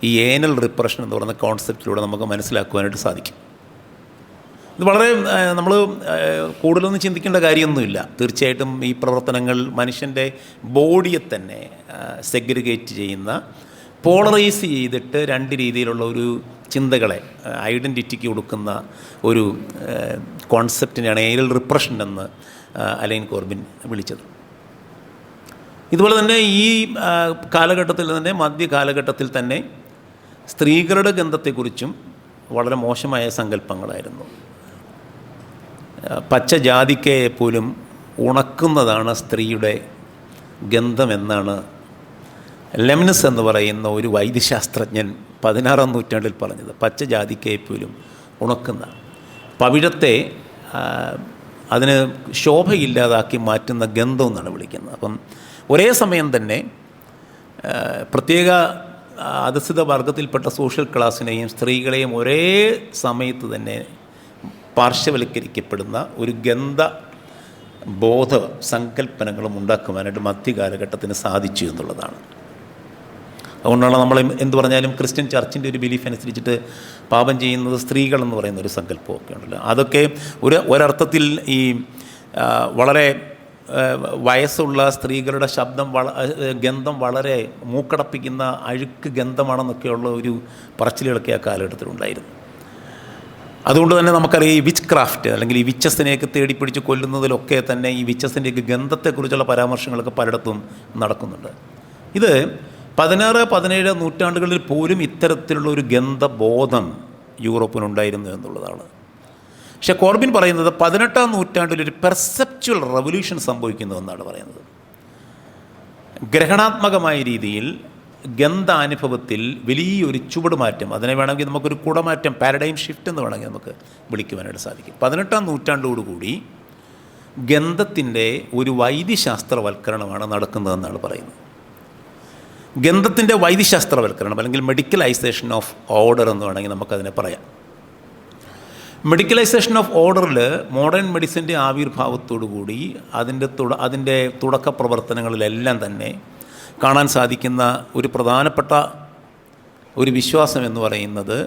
ഈ ഏനൽ റിപ്രഷൻ എന്ന് പറയുന്ന കോൺസെപ്റ്റിലൂടെ നമുക്ക് മനസ്സിലാക്കുവാനായിട്ട് സാധിക്കും. ഇത് വളരെ നമ്മൾ കൂടുതലൊന്നും ചിന്തിക്കേണ്ട കാര്യമൊന്നുമില്ല. തീർച്ചയായിട്ടും ഈ പ്രവർത്തനങ്ങൾ മനുഷ്യൻ്റെ ബോഡിയെ തന്നെ സെഗ്രിഗേറ്റ് ചെയ്യുന്ന, പോളറൈസ് ചെയ്തിട്ട് രണ്ട് രീതിയിലുള്ള ഒരു ചിന്തകളെ ഐഡൻറ്റിറ്റിക്ക് കൊടുക്കുന്ന ഒരു കോൺസെപ്റ്റിനെയാണ് ഏനൽ റിപ്രഷൻ എന്ന് അലൈൻ കോർബിൻ വിളിച്ചത്. ഇതുപോലെ തന്നെ ഈ കാലഘട്ടത്തിൽ തന്നെ, മധ്യകാലഘട്ടത്തിൽ തന്നെ സ്ത്രീകളുടെ ഗന്ധത്തെക്കുറിച്ചും വളരെ മോശമായ സങ്കല്പങ്ങളായിരുന്നു. പച്ച ജാതിക്കയെ പോലും ഉണക്കുന്നതാണ് സ്ത്രീയുടെ ഗന്ധമെന്നാണ് ലെമിനസ് എന്ന് പറയുന്ന ഒരു വൈദ്യശാസ്ത്രജ്ഞൻ 16-ാം നൂറ്റാണ്ടിൽ പറഞ്ഞത്. പച്ച ജാതിക്കയെ പോലും ഉണക്കുന്ന പവിഴത്തെ അതിന് ശോഭയില്ലാതാക്കി മാറ്റുന്ന ഗന്ധം എന്നാണ് വിളിക്കുന്നത്. അപ്പം ഒരേ സമയം തന്നെ പ്രത്യേക അധസ്ഥിത വർഗത്തിൽപ്പെട്ട സോഷ്യൽ ക്ലാസ്സിനെയും സ്ത്രീകളെയും ഒരേ സമയത്ത് തന്നെ പാർശ്വവൽക്കരിക്കപ്പെടുന്ന ഒരു ഗന്ധ ബോധ സങ്കല്പനങ്ങളും ഉണ്ടാക്കുവാനായിട്ട് മധ്യകാലഘട്ടത്തിന് സാധിച്ചു എന്നുള്ളതാണ്. അതുകൊണ്ടാണ് നമ്മൾ എന്ത് പറഞ്ഞാലും ക്രിസ്ത്യൻ ചർച്ചിൻ്റെ ഒരു ബിലീഫ് അനുസരിച്ചിട്ട് പാപം ചെയ്യുന്നത് സ്ത്രീകളെന്ന് പറയുന്ന ഒരു സങ്കല്പമൊക്കെ ഉണ്ടല്ലോ. അതൊക്കെ ഒരർത്ഥത്തിൽ ഈ വളരെ വയസ്സുള്ള സ്ത്രീകളുടെ ശബ്ദം ഗന്ധം വളരെ മൂക്കടപ്പിക്കുന്ന അഴുക്ക് ഗന്ധമാണെന്നൊക്കെയുള്ള ഒരു പറച്ചിലുകളൊക്കെ ആ കാലഘട്ടത്തിലുണ്ടായിരുന്നു. അതുകൊണ്ട് തന്നെ നമുക്കറിയാം ഈ വിച്ച് ക്രാഫ്റ്റ് അല്ലെങ്കിൽ ഈ വിച്ചസിനെയൊക്കെ തേടിപ്പിടിച്ച് കൊല്ലുന്നതിലൊക്കെ തന്നെ ഈ വിച്ചസിൻ്റെയൊക്കെ ഗന്ധത്തെക്കുറിച്ചുള്ള പരാമർശങ്ങളൊക്കെ പലയിടത്തും നടക്കുന്നുണ്ട്. ഇത് 16-17 നൂറ്റാണ്ടുകളിൽ പോലും ഇത്തരത്തിലുള്ള ഒരു ഗന്ധബോധം യൂറോപ്പിനുണ്ടായിരുന്നു എന്നുള്ളതാണ്. പക്ഷേ കോർബിൻ പറയുന്നത് 18-ാം നൂറ്റാണ്ടിൽ ഒരു പെർസെപ്ച്വൽ റെവല്യൂഷൻ സംഭവിക്കുന്നു എന്നാണ് പറയുന്നത്. ഗ്രഹണാത്മകമായ രീതിയിൽ ഗന്ധാനുഭവത്തിൽ വലിയൊരു ചുവടുമാറ്റം, അതിനെ വേണമെങ്കിൽ നമുക്കൊരു കുടമാറ്റം, പാരഡൈം ഷിഫ്റ്റ് എന്ന് വേണമെങ്കിൽ നമുക്ക് വിളിക്കുവാനായിട്ട് സാധിക്കും. 18-ാം നൂറ്റാണ്ടോടുകൂടി ഗന്ധത്തിൻ്റെ ഒരു വൈദ്യശാസ്ത്രവൽക്കരണമാണ് നടക്കുന്നതെന്നാണ് പറയുന്നത്. ഗന്ധത്തിൻ്റെ വൈദ്യശാസ്ത്രവൽക്കരണം അല്ലെങ്കിൽ മെഡിക്കലൈസേഷൻ ഓഫ് ഓർഡർ എന്ന് വേണമെങ്കിൽ നമുക്കതിനെ പറയാം. മെഡിക്കലൈസേഷൻ ഓഫ് ഓർഡറിൽ മോഡേൺ മെഡിസിൻ്റെ ആവിർഭാവത്തോടു കൂടി അതിൻ്റെ തുടക്ക പ്രവർത്തനങ്ങളിലെല്ലാം തന്നെ കാണാൻ സാധിക്കുന്ന ഒരു പ്രധാനപ്പെട്ട ഒരു വിശ്വാസം എന്ന് പറയുന്നത്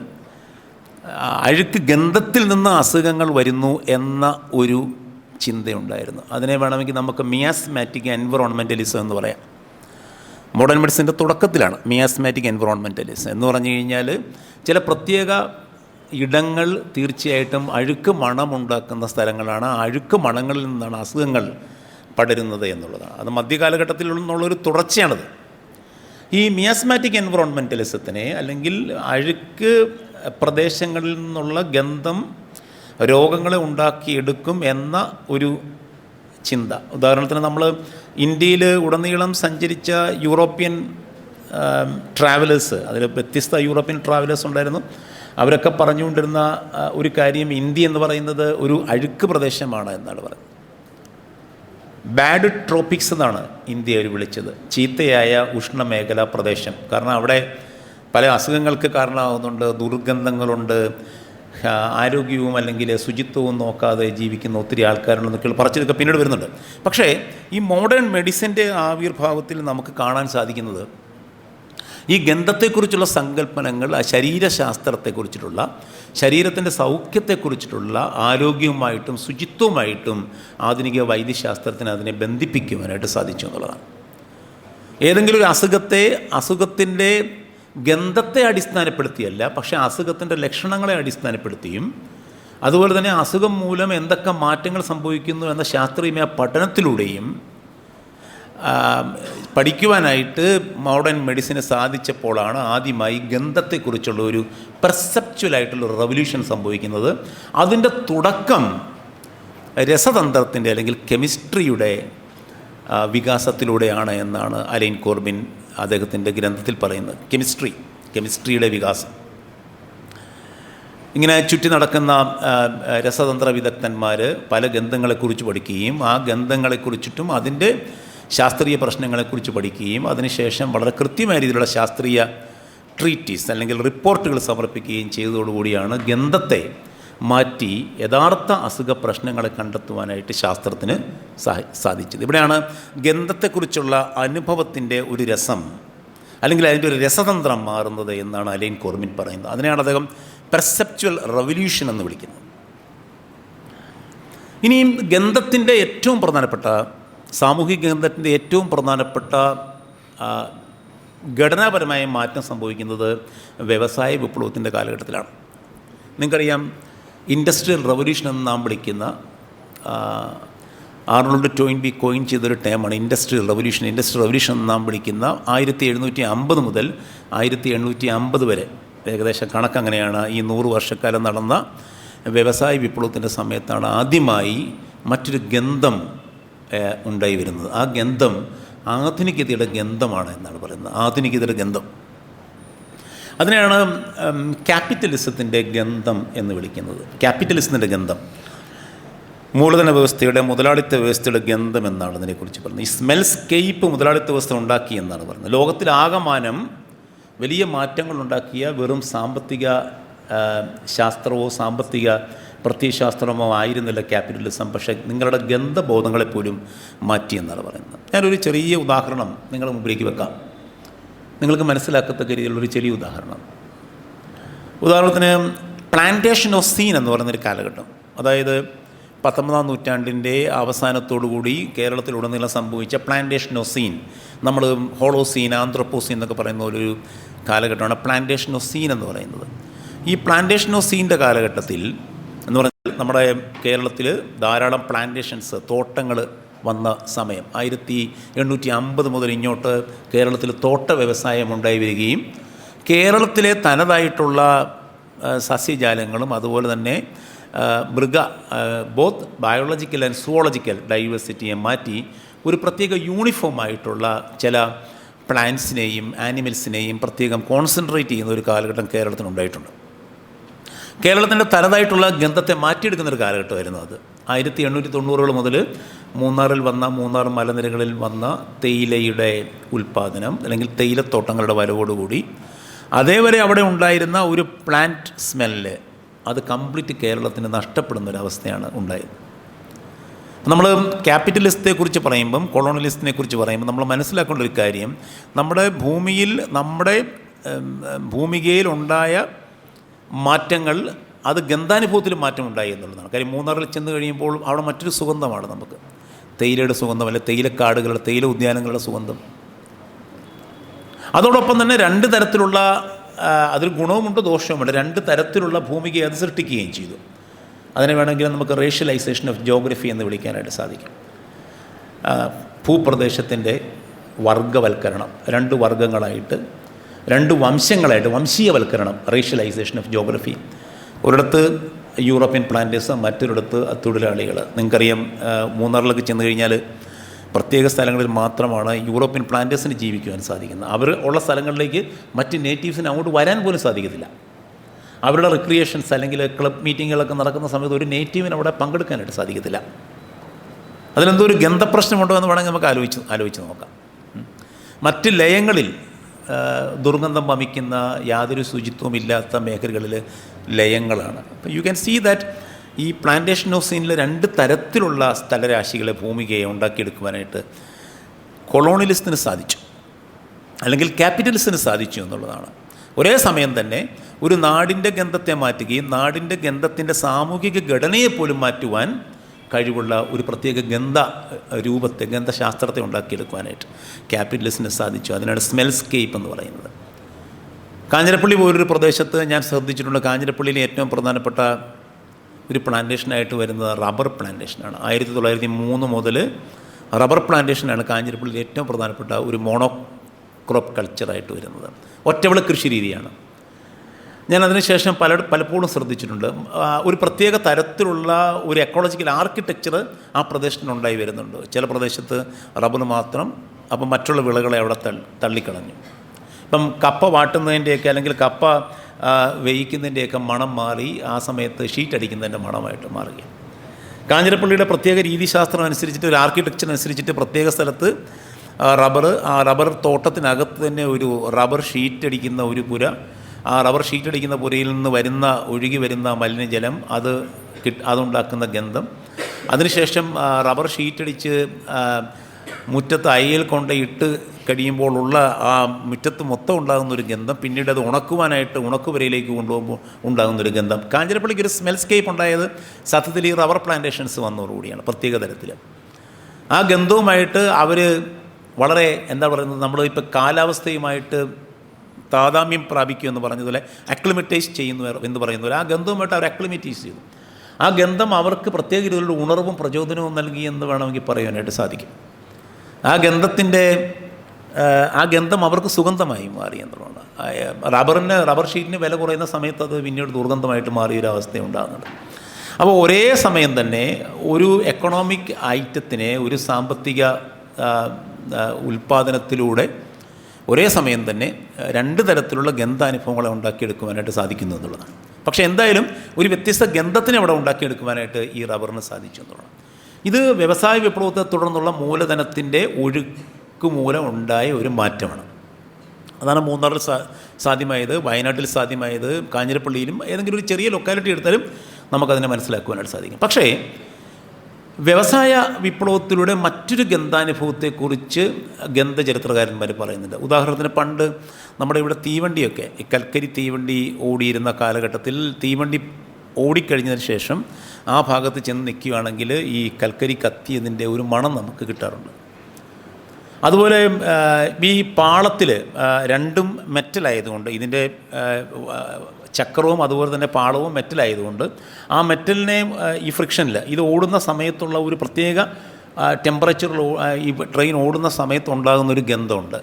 അഴുക്ക് ഗന്ധത്തിൽ നിന്ന് അസുഖങ്ങൾ വരുന്നു എന്ന ഒരു ചിന്തയുണ്ടായിരുന്നു. അതിനെ വേണമെങ്കിൽ നമുക്ക് മിയാസ്മാറ്റിക് എൻവറോൺമെൻറ്റലിസം എന്ന് പറയാം. മോഡേൺ മെഡിസിൻ്റെ തുടക്കത്തിലാണ് മിയാസ്മാറ്റിക് എൻവറോൺമെൻറ്റലിസം എന്ന് പറഞ്ഞു കഴിഞ്ഞാൽ ചില പ്രത്യേക ഇടങ്ങൾ തീർച്ചയായിട്ടും അഴുക്ക് മണമുണ്ടാക്കുന്ന സ്ഥലങ്ങളാണ്. ആ അഴുക്ക് മണങ്ങളിൽ നിന്നാണ് അസുഖങ്ങൾ പടരുന്നത് എന്നുള്ളതാണ്. അത് മധ്യകാലഘട്ടത്തിൽ നിന്നുള്ളൊരു തുടർച്ചയാണത്. ഈ മിയാസ്മാറ്റിക് എൻവറോൺമെൻറ്റലിസത്തിനെ അല്ലെങ്കിൽ അഴുക്ക് പ്രദേശങ്ങളിൽ നിന്നുള്ള ഗന്ധം രോഗങ്ങളെ ഉണ്ടാക്കിയെടുക്കും എന്ന ഒരു ചിന്ത. ഉദാഹരണത്തിന് നമ്മൾ ഇന്ത്യയിൽ ഉടനീളം സഞ്ചരിച്ച യൂറോപ്യൻ ട്രാവലേഴ്സ്, അതിൽ വ്യത്യസ്ത യൂറോപ്യൻ ട്രാവലേഴ്സ് ഉണ്ടായിരുന്നു. അവരൊക്കെ പറഞ്ഞുകൊണ്ടിരുന്ന ഒരു കാര്യം ഇന്ത്യ എന്ന് പറയുന്നത് ഒരു അഴുക്ക് പ്രദേശമാണ് എന്നാണ് പറയുന്നത്. ബാഡ് ട്രോപ്പിക്സ് എന്നാണ് ഇന്ത്യ അവർ വിളിച്ചത്, ചീത്തയായ ഉഷ്ണമേഖലാ പ്രദേശം. കാരണം അവിടെ പല അസുഖങ്ങൾക്ക് കാരണമാകുന്നുണ്ട്, ദുർഗന്ധങ്ങളുണ്ട്, ആരോഗ്യവും അല്ലെങ്കിൽ ശുചിത്വവും നോക്കാതെ ജീവിക്കുന്ന ഒത്തിരി ആൾക്കാരുണ്ടെന്നൊക്കെ പറച്ചിലൊക്കെ പിന്നീട് വരുന്നുണ്ട്. പക്ഷേ ഈ മോഡേൺ മെഡിസിൻ്റെ ആവിർഭാവത്തിൽ നമുക്ക് കാണാൻ സാധിക്കുന്നത് ഈ ഗന്ധത്തെക്കുറിച്ചുള്ള സങ്കല്പനങ്ങൾ ആ ശരീരശാസ്ത്രത്തെക്കുറിച്ചിട്ടുള്ള ശരീരത്തിൻ്റെ സൗഖ്യത്തെക്കുറിച്ചിട്ടുള്ള ആരോഗ്യവുമായിട്ടും ശുചിത്വവുമായിട്ടും ആധുനിക വൈദ്യശാസ്ത്രത്തിന് അതിനെ ബന്ധിപ്പിക്കുവാനായിട്ട് സാധിച്ചു എന്നുള്ളതാണ്. ഏതെങ്കിലും ഒരു അസുഖത്തിൻ്റെ ഗന്ധത്തെ അടിസ്ഥാനപ്പെടുത്തിയല്ല, പക്ഷേ അസുഖത്തിൻ്റെ ലക്ഷണങ്ങളെ അടിസ്ഥാനപ്പെടുത്തിയും അതുപോലെ തന്നെ അസുഖം മൂലം എന്തൊക്കെ മാറ്റങ്ങൾ സംഭവിക്കുന്നു എന്ന ശാസ്ത്രീയമായ പഠനത്തിലൂടെയും പഠിക്കുവാനായിട്ട് മോഡേൺ മെഡിസിന് സാധിച്ചപ്പോഴാണ് ആദ്യമായി ഗന്ധത്തെക്കുറിച്ചുള്ള ഒരു പെർസെപ്ച്വലായിട്ടുള്ള റെവല്യൂഷൻ സംഭവിക്കുന്നത്. അതിൻ്റെ തുടക്കം രസതന്ത്രത്തിൻ്റെ അല്ലെങ്കിൽ കെമിസ്ട്രിയുടെ വികാസത്തിലൂടെയാണ് എന്നാണ് അലൈൻ കോർബിൻ അദ്ദേഹത്തിൻ്റെ ഗ്രന്ഥത്തിൽ പറയുന്നത്. കെമിസ്ട്രിയുടെ വികാസം. ഇങ്ങനെ ചുറ്റി നടക്കുന്ന രസതന്ത്ര വിദഗ്ധന്മാർ പല ഗന്ധങ്ങളെക്കുറിച്ച് പഠിക്കുകയും ആ ഗന്ധങ്ങളെക്കുറിച്ചിട്ടും അതിൻ്റെ ശാസ്ത്രീയ പ്രശ്നങ്ങളെക്കുറിച്ച് പഠിക്കുകയും അതിനുശേഷം വളരെ കൃത്യമായ രീതിയിലുള്ള ശാസ്ത്രീയ ട്രീറ്റീസ് അല്ലെങ്കിൽ റിപ്പോർട്ടുകൾ സമർപ്പിക്കുകയും ചെയ്തതോടുകൂടിയാണ് ഗന്ധത്തെ മാറ്റി യഥാർത്ഥ അസുഖ പ്രശ്നങ്ങളെ കണ്ടെത്തുവാനായിട്ട് ശാസ്ത്രത്തിന് സാധിച്ചത്. ഇവിടെയാണ് ഗന്ധത്തെക്കുറിച്ചുള്ള അനുഭവത്തിൻ്റെ ഒരു രസം അല്ലെങ്കിൽ അതിൻ്റെ ഒരു രസതന്ത്രം മാറുന്നത് എന്നാണ് അലൈൻ കോർബിൻ പറയുന്നത്. അതിനെയാണ് അദ്ദേഹം പെർസെപ്ച്വൽ റെവല്യൂഷൻ എന്ന് വിളിക്കുന്നത്. ഇനിയും ഗന്ധത്തിൻ്റെ ഏറ്റവും പ്രധാനപ്പെട്ട സാമൂഹിക ഗന്ധത്തിൻ്റെ ഏറ്റവും പ്രധാനപ്പെട്ട ഘടനാപരമായ മാറ്റം സംഭവിക്കുന്നത് വ്യവസായ വിപ്ലവത്തിൻ്റെ കാലഘട്ടത്തിലാണ്. നിങ്ങൾക്കറിയാം, ഇൻഡസ്ട്രിയൽ റവല്യൂഷൻ എന്ന് നാം വിളിക്കുന്ന ആർണോൾഡ് ടോയിൻബി കോയിൻ ചെയ്തൊരു ടേമാണ് ഇൻഡസ്ട്രിയൽ റവല്യൂഷൻ എന്ന് നാം വിളിക്കുന്ന 1750 മുതൽ 1850 വരെ ഏകദേശം കണക്കങ്ങനെയാണ്. ഈ 100 വർഷക്കാലം നടന്ന വ്യവസായ വിപ്ലവത്തിൻ്റെ സമയത്താണ് ആദ്യമായി മറ്റൊരു ഗന്ധം ഉണ്ടായി വരുന്നത്. ആ ഗന്ധം ആധുനികതയുടെ ഗന്ധമാണ് എന്നാണ് പറയുന്നത്. ആധുനികതയുടെ ഗന്ധം, അതിനെയാണ് ക്യാപിറ്റലിസത്തിൻ്റെ ഗന്ധം എന്ന് വിളിക്കുന്നത്. ക്യാപിറ്റലിസത്തിൻ്റെ ഗന്ധം, മൂലധന വ്യവസ്ഥയുടെ മുതലാളിത്ത വ്യവസ്ഥയുടെ ഗന്ധം എന്നാണ് അതിനെക്കുറിച്ച് പറയുന്നത്. ഈ സ്മെൽസ്കേപ്പ് മുതലാളിത്ത വ്യവസ്ഥ ഉണ്ടാക്കി എന്നാണ് പറയുന്നത്. ലോകത്തിലാകമാനം വലിയ മാറ്റങ്ങൾ ഉണ്ടാക്കിയ വെറും സാമ്പത്തിക ശാസ്ത്രമോ സാമ്പത്തിക പ്രത്യയശാസ്ത്രമോ ആയിരുന്നില്ല ക്യാപിറ്റലിസം. പക്ഷേ നിങ്ങളുടെ ഗന്ധബോധങ്ങളെപ്പോലും മാറ്റി എന്നാണ് പറയുന്നത്. ഞാനൊരു ചെറിയ ഉദാഹരണം നിങ്ങളുടെ മുമ്പിലേക്ക് വെക്കാം, നിങ്ങൾക്ക് മനസ്സിലാക്കത്തക്ക രീതിയിലുള്ളൊരു ചെറിയ ഉദാഹരണത്തിന് പ്ലാന്റേഷൻ ഓഫ് സീൻ എന്ന് പറയുന്നൊരു കാലഘട്ടം, അതായത് 19-ാം നൂറ്റാണ്ടിൻ്റെ അവസാനത്തോടുകൂടി കേരളത്തിലുടനീളം സംഭവിച്ച പ്ലാന്റേഷൻ ഓഫ് സീൻ, നമ്മൾ ഹോളോസീൻ ആന്ത്രപ്പോസീൻ എന്നൊക്കെ പറയുന്ന ഒരു കാലഘട്ടമാണ് പ്ലാന്റേഷൻ ഓഫ് സീൻ എന്ന് പറയുന്നത്. ഈ പ്ലാന്റേഷൻ ഓഫ് സീൻ്റെ കാലഘട്ടത്തിൽ എന്ന് പറഞ്ഞാൽ നമ്മുടെ കേരളത്തിൽ ധാരാളം പ്ലാന്റേഷൻസ്, തോട്ടങ്ങൾ വന്ന സമയം. 1850 മുതൽ ഇങ്ങോട്ട് കേരളത്തിൽ തോട്ട വ്യവസായം ഉണ്ടായി വരികയും കേരളത്തിലെ തനതായിട്ടുള്ള സസ്യജാലങ്ങളും അതുപോലെ തന്നെ ബോത്ത് ബയോളജിക്കൽ ആൻഡ് സുവോളജിക്കൽ ഡൈവേഴ്സിറ്റിയെ മാറ്റി ഒരു പ്രത്യേക യൂണിഫോമായിട്ടുള്ള ചില പ്ലാന്റ്സിനെയും ആനിമൽസിനെയും പ്രത്യേകം കോൺസെൻട്രേറ്റ് ചെയ്യുന്ന ഒരു കാലഘട്ടം കേരളത്തിനുണ്ടായിട്ടുണ്ട്. കേരളത്തിൻ്റെ തനതായിട്ടുള്ള ഗന്ധത്തെ മാറ്റിയെടുക്കുന്നൊരു കാലഘട്ടമായിരുന്നു അത്. 1890 മുതൽ മൂന്നാർ മലനിരകളിൽ വന്ന തേയിലയുടെ ഉൽപ്പാദനം അല്ലെങ്കിൽ തേയിലത്തോട്ടങ്ങളുടെ വരവോടുകൂടി അതേവരെ അവിടെ ഉണ്ടായിരുന്ന ഒരു പ്ലാന്റ് സ്മെല്ല് അത് കംപ്ലീറ്റ് കേരളത്തിന് നഷ്ടപ്പെടുന്നൊരവസ്ഥയാണ് ഉണ്ടായത്. നമ്മൾ ക്യാപിറ്റലിസത്തെക്കുറിച്ച് പറയുമ്പം, കൊളോണിയലിസത്തിനെ കുറിച്ച് പറയുമ്പോൾ നമ്മൾ മനസ്സിലാക്കേണ്ട ഒരു കാര്യം, നമ്മുടെ ഭൂമികയിലുണ്ടായ മാറ്റങ്ങൾ അത് ഗന്ധാനുഭവത്തിൽ മാറ്റമുണ്ടായി എന്നുള്ളതാണ്. കാര്യം മൂന്നാറിൽ ചെന്ന് കഴിയുമ്പോൾ അവിടെ മറ്റൊരു സുഗന്ധമാണ് നമുക്ക്, തേയിലയുടെ സുഗന്ധം, അല്ലെ തേയിലക്കാടുകളുടെ തേയില ഉദ്യാനങ്ങളുടെ സുഗന്ധം. അതോടൊപ്പം തന്നെ രണ്ട് തരത്തിലുള്ള, അതിൽ ഗുണവുമുണ്ട് ദോഷവുമുണ്ട്, രണ്ട് തരത്തിലുള്ള ഭൂമികയെ അത് സൃഷ്ടിക്കുകയും ചെയ്തു. അതിനെ വേണമെങ്കിൽ നമുക്ക് റേഷ്യലൈസേഷൻ ഓഫ് ജോഗ്രഫി എന്ന് വിളിക്കാനായിട്ട് സാധിക്കും. ഭൂപ്രദേശത്തിൻ്റെ വർഗവൽക്കരണം, രണ്ട് വർഗങ്ങളായിട്ട്, രണ്ട് വംശങ്ങളായിട്ട് വംശീയവൽക്കരണം, റേഷ്യലൈസേഷൻ ഓഫ് ജോഗ്രഫി. ഒരിടത്ത് യൂറോപ്യൻ പ്ലാന്റേഴ്സ്, മറ്റൊരിടത്ത് തൊഴിലാളികൾ. നിങ്ങൾക്കറിയാം, മൂന്നാറിലൊക്കെ ചെന്ന് കഴിഞ്ഞാൽ പ്രത്യേക സ്ഥലങ്ങളിൽ മാത്രമാണ് യൂറോപ്യൻ പ്ലാന്റേഴ്സിന് ജീവിക്കുവാൻ സാധിക്കുന്നത്. അവർ ഉള്ള സ്ഥലങ്ങളിലേക്ക് മറ്റ് നേറ്റീവ്സിന് അങ്ങോട്ട് വരാൻ പോലും സാധിക്കത്തില്ല. അവരുടെ റിക്രിയേഷൻസ് അല്ലെങ്കിൽ ക്ലബ് മീറ്റിങ്ങുകളൊക്കെ നടക്കുന്ന സമയത്ത് ഒരു നേറ്റീവിന് അവിടെ പങ്കെടുക്കാനായിട്ട് സാധിക്കത്തില്ല. അതിലെന്തോ ഒരു ഗന്ധപ്രശ്നമുണ്ടോ എന്ന് വേണമെങ്കിൽ നമുക്ക് ആലോചിച്ച് നോക്കാം. മറ്റ് ലയങ്ങളിൽ ദുർഗന്ധം വമിക്കുന്ന യാതൊരു ശുചിത്വവും ഇല്ലാത്ത മേഖലകളിൽ ലയങ്ങളാണ്. അപ്പോൾ യു ക്യാൻ സീ ദാറ്റ് ഈ പ്ലാന്റേഷൻ ഓഫ് സീനിൽ 2 തരത്തിലുള്ള സ്ഥലരാശികളെ ഭൂമികയെ ഉണ്ടാക്കിയെടുക്കുവാനായിട്ട് കൊളോണിയലിസത്തിന് സാധിച്ചു, അല്ലെങ്കിൽ ക്യാപിറ്റലിസത്തിന് സാധിച്ചു എന്നുള്ളതാണ്. ഒരേ സമയം തന്നെ ഒരു നാടിൻ്റെ ഗന്ധത്തെ മാറ്റുകയും നാടിൻ്റെ ഗന്ധത്തിൻ്റെ സാമൂഹിക ഘടനയെപ്പോലും മാറ്റുവാൻ കഴിവുള്ള ഒരു പ്രത്യേക രൂപത്തെ ഗന്ധശാസ്ത്രത്തെ ഉണ്ടാക്കിയെടുക്കുവാനായിട്ട് ക്യാപിറ്റലിസത്തിന് സാധിച്ചു. അതിനാണ് സ്മെൽസ്കേപ്പ് എന്ന് പറയുന്നത്. കാഞ്ഞിരപ്പള്ളി പോലൊരു പ്രദേശത്ത് ഞാൻ ശ്രദ്ധിച്ചിട്ടുണ്ട്, കാഞ്ഞിരപ്പള്ളിയിലെ ഏറ്റവും പ്രധാനപ്പെട്ട ഒരു പ്ലാന്റേഷനായിട്ട് വരുന്നത് റബ്ബർ പ്ലാന്റേഷനാണ്. 1903 മുതൽ റബ്ബർ പ്ലാന്റേഷനാണ് കാഞ്ഞിരപ്പള്ളിയിൽ ഏറ്റവും പ്രധാനപ്പെട്ട ഒരു മോണോക്രോപ്പ് കൾച്ചറായിട്ട് വരുന്നത്. ഒറ്റവിള കൃഷി രീതിയാണ്. ഞാൻ അതിനുശേഷം പലപ്പോഴും ശ്രദ്ധിച്ചിട്ടുണ്ട്, ഒരു പ്രത്യേക തരത്തിലുള്ള ഒരു എക്കോളജിക്കൽ ആർക്കിടെക്ചർ ആ പ്രദേശത്തിനുണ്ടായി വരുന്നുണ്ട്. ചില പ്രദേശത്ത് റബ്ബർ മാത്രം, അപ്പം മറ്റുള്ള വിളകളെ അവിടെ തള്ളിക്കളഞ്ഞു. ഇപ്പം കപ്പ വാട്ടുന്നതിൻ്റെയൊക്കെ അല്ലെങ്കിൽ കപ്പ വേവിക്കുന്നതിൻ്റെയൊക്കെ മണം മാറി ആ സമയത്ത് ഷീറ്റ് അടിക്കുന്നതിൻ്റെ മണമായിട്ട് മാറുക. കാഞ്ഞിരപ്പള്ളിയുടെ പ്രത്യേക രീതിശാസ്ത്രം അനുസരിച്ചിട്ട്, ഒരു ആർക്കിടെക്ചർ അനുസരിച്ചിട്ട് പ്രത്യേക സ്ഥലത്ത് ആ റബ്ബർ തോട്ടത്തിനകത്ത് തന്നെ ഒരു റബ്ബർ ഷീറ്റ് അടിക്കുന്ന ഒരു പുര, ആ റബ്ബർ ഷീറ്റ് അടിക്കുന്ന പുരയിൽ നിന്ന് ഒഴുകി വരുന്ന മലിനജലം, അതുണ്ടാക്കുന്ന ഗന്ധം, അതിനുശേഷം റബ്ബർ ഷീറ്റടിച്ച് മുറ്റത്ത് അയയിൽ കൊണ്ട് ഇട്ട് കഴിയുമ്പോഴുള്ള ആ മുറ്റത്ത് മൊത്തം ഉണ്ടാകുന്നൊരു ഗന്ധം, പിന്നീട് അത് ഉണക്കുപുരയിലേക്ക് കൊണ്ടുപോകുമ്പോൾ ഉണ്ടാകുന്നൊരു ഗന്ധം. കാഞ്ഞിരപ്പള്ളിക്ക് ഒരു സ്മെൽസ്കേപ്പ് ഉണ്ടായത് സത്യത്തിൽ ഈ റബ്ബർ പ്ലാന്റേഷൻസ് വന്നതോടുകൂടിയാണ്, പ്രത്യേക തരത്തിൽ. ആ ഗന്ധവുമായിട്ട് അവർ വളരെ എന്താ പറയുന്നത്, നമ്മളിപ്പോൾ കാലാവസ്ഥയുമായിട്ട് താതാമ്യം പ്രാപിക്കുക എന്ന് പറഞ്ഞതുപോലെ അക്ലിമറ്റൈസ് ചെയ്യുന്നു എന്ന് പറയുന്നതുപോലെ ആ ഗന്ധവുമായിട്ട് അവർ അക്ലിമറ്റൈസ് ചെയ്തു. ആ ഗന്ധം അവർക്ക് പ്രത്യേക രീതിയിലുള്ള ഉണർവും പ്രചോദനവും നൽകി എന്ന് വേണമെങ്കിൽ പറയാനായിട്ട് സാധിക്കും. ആ ഗന്ധം അവർക്ക് സുഗന്ധമായി മാറി എന്നുള്ളതാണ്. റബ്ബർ ഷീറ്റിന് വില കുറയുന്ന സമയത്ത് അത് പിന്നീട് ദുർഗന്ധമായിട്ട് മാറിയൊരവസ്ഥ ഉണ്ടാകുന്നുണ്ട്. അപ്പോൾ ഒരേ സമയം തന്നെ ഒരു എക്കണോമിക് ഐറ്റത്തിനെ, ഒരു സാമ്പത്തിക ഉൽപ്പാദനത്തിലൂടെ ഒരേ സമയം തന്നെ 2 തരത്തിലുള്ള ഗന്ധാനുഭവങ്ങളെ ഉണ്ടാക്കിയെടുക്കുവാനായിട്ട് സാധിക്കുന്നു എന്നുള്ളതാണ്. പക്ഷേ എന്തായാലും ഒരു വ്യത്യസ്ത ഗന്ധത്തിനെ അവിടെ ഉണ്ടാക്കിയെടുക്കുവാനായിട്ട് ഈ റബ്ബറിന് സാധിച്ചു എന്നുള്ളതാണ്. ഇത് വ്യവസായ വിപ്ലവത്തെ തുടർന്നുള്ള മൂലധനത്തിൻ്റെ ഒഴുക്ക് മൂലം ഉണ്ടായ ഒരു മാറ്റമാണ്. അതാണ് മൂന്നാറിൽ സാധ്യമായത്, വയനാട്ടിൽ സാധ്യമായത്, കാഞ്ഞിരപ്പള്ളിയിലും ഏതെങ്കിലും ഒരു ചെറിയ ലൊക്കാലിറ്റി എടുത്താലും നമുക്കതിനെ മനസ്സിലാക്കുവാനായിട്ട് സാധിക്കും. പക്ഷേ വ്യവസായ വിപ്ലവത്തിലൂടെ മറ്റൊരു ഗന്ധാനുഭവത്തെക്കുറിച്ച് ഗന്ധചരിത്രകാരന്മാർ പറയുന്നുണ്ട്. ഉദാഹരണത്തിന് പണ്ട് നമ്മുടെ ഇവിടെ തീവണ്ടിയൊക്കെ, ഈ കൽക്കരി തീവണ്ടി ഓടിയിരുന്ന കാലഘട്ടത്തിൽ തീവണ്ടി ഓടിക്കഴിഞ്ഞതിന് ശേഷം ആ ഭാഗത്ത് ചെന്ന് നിൽക്കുകയാണെങ്കിൽ ഈ കൽക്കരി കത്തിയതിൻ്റെ ഒരു മണം നമുക്ക് കിട്ടാറുണ്ട്. അതുപോലെ ഈ പാളത്തിൽ 2ഉം മെറ്റലായതുകൊണ്ട്, ഇതിൻ്റെ ചക്രവും അതുപോലെ തന്നെ പാളവും മെറ്റലായതുകൊണ്ട് ആ മെറ്റലിനെ ഈ ഫ്രിക്ഷനിൽ ഇത് ഓടുന്ന സമയത്തുള്ള ഒരു പ്രത്യേക ടെമ്പറേച്ചറിൽ ഈ ട്രെയിൻ ഓടുന്ന സമയത്തുണ്ടാകുന്നൊരു ഗന്ധമുണ്ട്.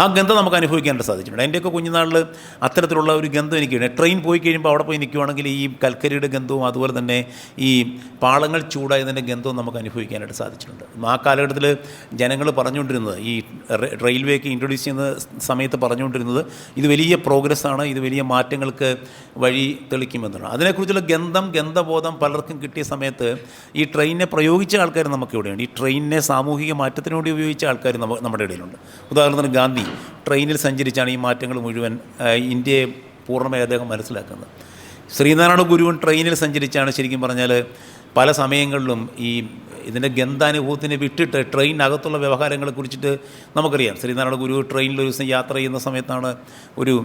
ആ ഗന്ധം നമുക്ക് അനുഭവിക്കാനായിട്ട് സാധിച്ചിട്ടുണ്ട്. എൻ്റെയൊക്കെ കുഞ്ഞുനാളിൽ അത്തരത്തിലുള്ള ഒരു ഗന്ധം എനിക്കുണ്ട്. ട്രെയിൻ പോയി കഴിയുമ്പോൾ അവിടെ പോയി നിൽക്കുകയാണെങ്കിൽ ഈ കൽക്കരിയുടെ ഗന്ധവും അതുപോലെ തന്നെ ഈ പാളങ്ങൾ ചൂടായതിൻ്റെ ഗന്ധവും നമുക്ക് അനുഭവിക്കാനായിട്ട് സാധിച്ചിട്ടുണ്ട്. ആ കാലഘട്ടത്തിൽ ജനങ്ങൾ പറഞ്ഞുകൊണ്ടിരുന്നത്, ഈ റെയിൽവേക്ക് ഇൻട്രൊഡ്യൂസ് ചെയ്യുന്ന സമയത്ത് പറഞ്ഞുകൊണ്ടിരുന്നത്, ഇത് വലിയ പ്രോഗ്രസ്സാണ്, ഇത് വലിയ മാറ്റങ്ങൾക്ക് വഴി തെളിക്കുമെന്നാണ്. അതിനെക്കുറിച്ചുള്ള ഗന്ധബോധം പലർക്കും കിട്ടിയ സമയത്ത് ഈ ട്രെയിനിനെ പ്രയോഗിച്ച ആൾക്കാർ നമുക്കിവിടെയുണ്ട്. ഈ ട്രെയിനിനെ സാമൂഹിക മാറ്റത്തിന് വേണ്ടി ഉപയോഗിച്ച ആൾക്കാർ നമ്മുടെ ഇടയിലുണ്ട്. ഉദാഹരണത്തിന് ഗാന്ധി ട്രെയിനിൽ സഞ്ചരിച്ചാണ് ഈ മാറ്റങ്ങൾ മുഴുവൻ ഇന്ത്യയെ പൂർണ്ണമായി അദ്ദേഹം മനസ്സിലാക്കുന്നത്. ശ്രീനാരായണ ഗുരുവും ട്രെയിനിൽ സഞ്ചരിച്ചാണ് ശരിക്കും പറഞ്ഞാൽ പല സമയങ്ങളിലും ഈ ഇതിൻ്റെ ഗന്ധാനുഭവത്തിനെ വിട്ടിട്ട് ട്രെയിനകത്തുള്ള വ്യവഹാരങ്ങളെ കുറിച്ചിട്ട് നമുക്കറിയാം. ശ്രീനാരായണ ഗുരു ട്രെയിനിൽ ഒരു ദിവസം യാത്ര ചെയ്യുന്ന സമയത്താണ് ഒരു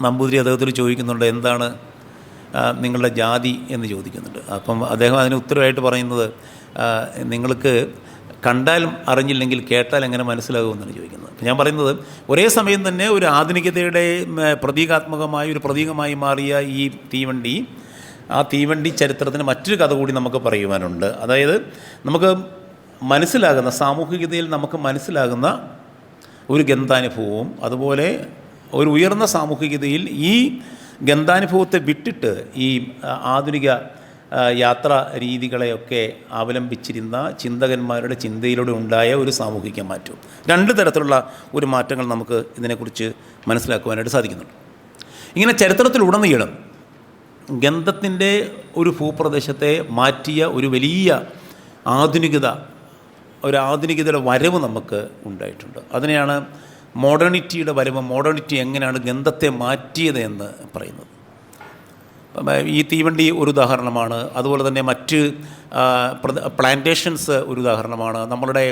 നമ്പൂതിരി അദ്ദേഹത്തോട് ചോദിക്കുന്നുണ്ട്, എന്താണ് നിങ്ങളുടെ ജാതി എന്ന് ചോദിക്കുന്നുണ്ട്. അപ്പം അദ്ദേഹം അതിന് ഉത്തരവായിട്ട് പറയുന്നത്, നിങ്ങൾക്ക് കണ്ടാലും അറിഞ്ഞില്ലെങ്കിൽ കേട്ടാൽ എങ്ങനെ മനസ്സിലാകുമെന്നാണ് ചോദിക്കുന്നത്. ഞാൻ പറയുന്നത്, ഒരേ സമയം തന്നെ ഒരു ആധുനികതയുടെ പ്രതീകാത്മകമായ ഒരു പ്രതീകമായി മാറിയ ഈ തീവണ്ടി, ആ തീവണ്ടി ചരിത്രത്തിന് മറ്റൊരു കഥ കൂടി നമുക്ക് പറയുവാനുണ്ട്. അതായത് നമുക്ക് മനസ്സിലാകുന്ന സാമൂഹികതയിൽ നമുക്ക് മനസ്സിലാകുന്ന ഒരു ഗന്ധാനുഭവവും അതുപോലെ ഒരു ഉയർന്ന സാമൂഹികതയിൽ ഈ ഗന്ധാനുഭവത്തെ വിട്ടിട്ട് ഈ ആധുനിക യാത്രാ രീതികളെയൊക്കെ അവലംബിച്ചിരുന്ന ചിന്തകന്മാരുടെ ചിന്തയിലൂടെ ഉണ്ടായ ഒരു സാമൂഹിക മാറ്റവും, 2 തരത്തിലുള്ള ഒരു മാറ്റങ്ങൾ നമുക്ക് ഇതിനെക്കുറിച്ച് മനസ്സിലാക്കുവാനായിട്ട് സാധിക്കുന്നുണ്ട്. ഇങ്ങനെ ചരിത്രത്തിലുടനീളം ഗന്ധത്തിൻ്റെ ഒരു ഭൂപ്രദേശത്തെ മാറ്റിയ ഒരു വലിയ ആധുനികതയുടെ വരവ് നമുക്ക് ഉണ്ടായിട്ടുണ്ട്. അതിനെയാണ് മോഡേണിറ്റിയുടെ വരവ്, മോഡേണിറ്റി എങ്ങനെയാണ് ഗന്ധത്തെ മാറ്റിയത് എന്ന് പറയുന്നത്. ഈ തീവണ്ടി ഒരു ഉദാഹരണമാണ്. അതുപോലെ തന്നെ മറ്റ് പ്ലാന്റേഷൻസ് ഒരു ഉദാഹരണമാണ്. നമ്മളുടെ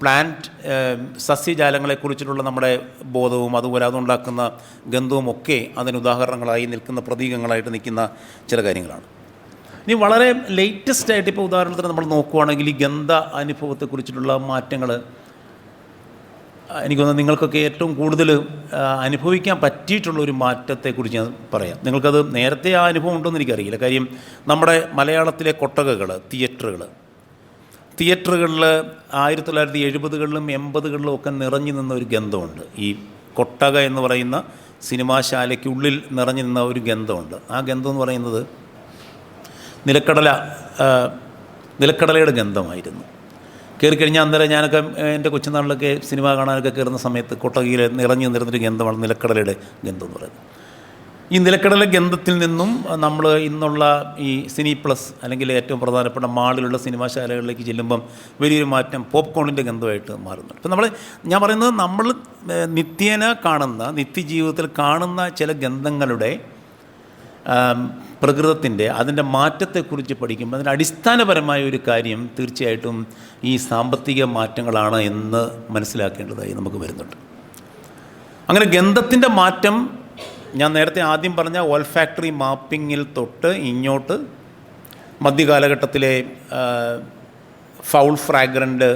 പ്ലാന്റ് സസ്യജാലങ്ങളെക്കുറിച്ചിട്ടുള്ള നമ്മുടെ ബോധവും അതുപോലെ അതുണ്ടാക്കുന്ന ഗന്ധവും ഒക്കെ അതിന് ഉദാഹരണങ്ങളായി നിൽക്കുന്ന, പ്രതീകങ്ങളായിട്ട് നിൽക്കുന്ന ചില കാര്യങ്ങളാണ്. ഇനി വളരെ ലേറ്റസ്റ്റ് ആയിട്ട് ഇപ്പോൾ ഉദാഹരണത്തിന് നമ്മൾ നോക്കുകയാണെങ്കിൽ ഈ ഗന്ധ അനുഭവത്തെക്കുറിച്ചിട്ടുള്ള മാറ്റങ്ങൾ എനിക്ക് തോന്നുന്നു നിങ്ങൾക്കൊക്കെ ഏറ്റവും കൂടുതൽ അനുഭവിക്കാൻ പറ്റിയിട്ടുള്ളൊരു മാറ്റത്തെക്കുറിച്ച് ഞാൻ പറയാം. നിങ്ങൾക്കത് നേരത്തെ ആ അനുഭവം ഉണ്ടോയെന്ന് എനിക്കറിയില്ല. കാര്യം നമ്മുടെ മലയാളത്തിലെ കൊട്ടകകൾ, തിയേറ്ററുകളിൽ 1970കളിലും 80കളിലും ഒക്കെ നിറഞ്ഞു നിന്ന ഒരു ഗന്ധമുണ്ട്. ഈ കൊട്ടക എന്ന് പറയുന്ന സിനിമാശാലയ്ക്കുള്ളിൽ നിറഞ്ഞു നിന്ന ഒരു ഗന്ധമുണ്ട്. ആ ഗന്ധം എന്ന് പറയുന്നത് നിലക്കടലയുടെ ഗന്ധമായിരുന്നു. കയറിക്കഴിഞ്ഞാൽ അന്നേരം ഞാനൊക്കെ എൻ്റെ കൊച്ചുനാളിലൊക്കെ സിനിമ കാണാനൊക്കെ കയറുന്ന സമയത്ത് കൊട്ടകയിൽ നിറഞ്ഞു നിന്നിരുന്നൊരു ഗന്ധമാണ് നിലക്കടലയുടെ ഗന്ധം എന്ന് പറയുന്നത്. ഈ നിലക്കടല ഗന്ധത്തിൽ നിന്നും നമ്മൾ ഇന്നുള്ള ഈ സിനി പ്ലസ് അല്ലെങ്കിൽ ഏറ്റവും പ്രധാനപ്പെട്ട മാളിലുള്ള സിനിമാശാലകളിലേക്ക് ചെല്ലുമ്പം വലിയൊരു മാറ്റം പോപ്കോണിൻ്റെ ഗന്ധമായിട്ട് മാറുന്നുണ്ട്. ഇപ്പം ഞാൻ പറയുന്നത് നമ്മൾ നിത്യേന കാണുന്ന, നിത്യജീവിതത്തിൽ കാണുന്ന ചില ഗന്ധങ്ങളുടെ പ്രകൃതത്തിൻ്റെ അതിൻ്റെ മാറ്റത്തെക്കുറിച്ച് പഠിക്കുമ്പോൾ അതിൻ്റെ അടിസ്ഥാനപരമായ ഒരു കാര്യം തീർച്ചയായിട്ടും ഈ സാമ്പത്തിക മാറ്റങ്ങളാണ് എന്ന് മനസ്സിലാക്കേണ്ടതായി നമുക്ക് വരുന്നുണ്ട്. അങ്ങനെ ഗന്ധത്തിൻ്റെ മാറ്റം ഞാൻ നേരത്തെ ആദ്യം പറഞ്ഞ ഓൾഫാക്ടറി മാപ്പിങ്ങിൽ തൊട്ട് ഇങ്ങോട്ട് മധ്യകാലഘട്ടത്തിലെ ഫൗൾ ഫ്രാഗ്രൻ്റ്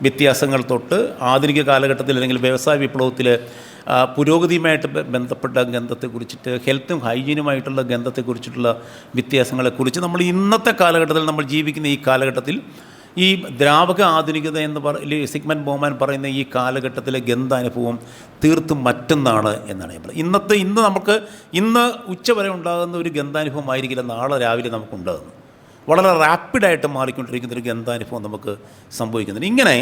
വ്യത്യാസങ്ങൾ തൊട്ട് ആധുനിക കാലഘട്ടത്തിൽ അല്ലെങ്കിൽ വ്യവസായ വിപ്ലവത്തിൽ പുരോഗതിയുമായിട്ട് ബന്ധപ്പെട്ട ഗന്ധത്തെക്കുറിച്ചിട്ട്, ഹെൽത്തും ഹൈജീനുമായിട്ടുള്ള ഗന്ധത്തെക്കുറിച്ചിട്ടുള്ള വ്യത്യാസങ്ങളെക്കുറിച്ച് നമ്മൾ ഇന്നത്തെ കാലഘട്ടത്തിൽ, നമ്മൾ ജീവിക്കുന്ന ഈ കാലഘട്ടത്തിൽ, ഈ ദ്രാവക ആധുനികത എന്ന് സിഗ്മണ്ട് ബോമാൻ പറയുന്ന ഈ കാലഘട്ടത്തിലെ ഗന്ധാനുഭവം തീർത്തും മറ്റൊന്നാണ് എന്നാണ് ഞാൻ പറയുന്നത്. ഇന്ന് നമുക്ക് ഉച്ചവരെ ഉണ്ടാകുന്ന ഒരു ഗന്ധാനുഭവം ആയിരിക്കില്ല നാളെ രാവിലെ നമുക്കുണ്ടാകുന്നത്. വളരെ റാപ്പിഡായിട്ട് മാറിക്കൊണ്ടിരിക്കുന്നൊരു ഗന്ധാനുഭവം നമുക്ക് സംഭവിക്കുന്നുണ്ട്. ഇങ്ങനെ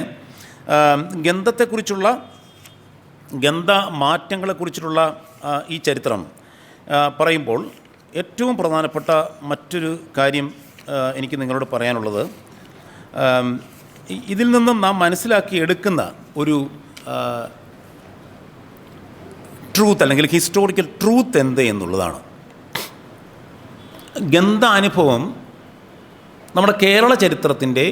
ഗന്ധ മാറ്റങ്ങളെക്കുറിച്ചിട്ടുള്ള ഈ ചരിത്രം പറയുമ്പോൾ ഏറ്റവും പ്രധാനപ്പെട്ട മറ്റൊരു കാര്യം എനിക്ക് നിങ്ങളോട് പറയാനുള്ളത്, ഇതിൽ നിന്നും നാം മനസ്സിലാക്കി എടുക്കുന്ന ഒരു ട്രൂത്ത് അല്ലെങ്കിൽ ഹിസ്റ്റോറിക്കൽ ട്രൂത്ത് എന്ത് എന്നുള്ളതാണ്. ഗന്ധാനുഭവം നമ്മുടെ കേരള ചരിത്രത്തിൻ്റെ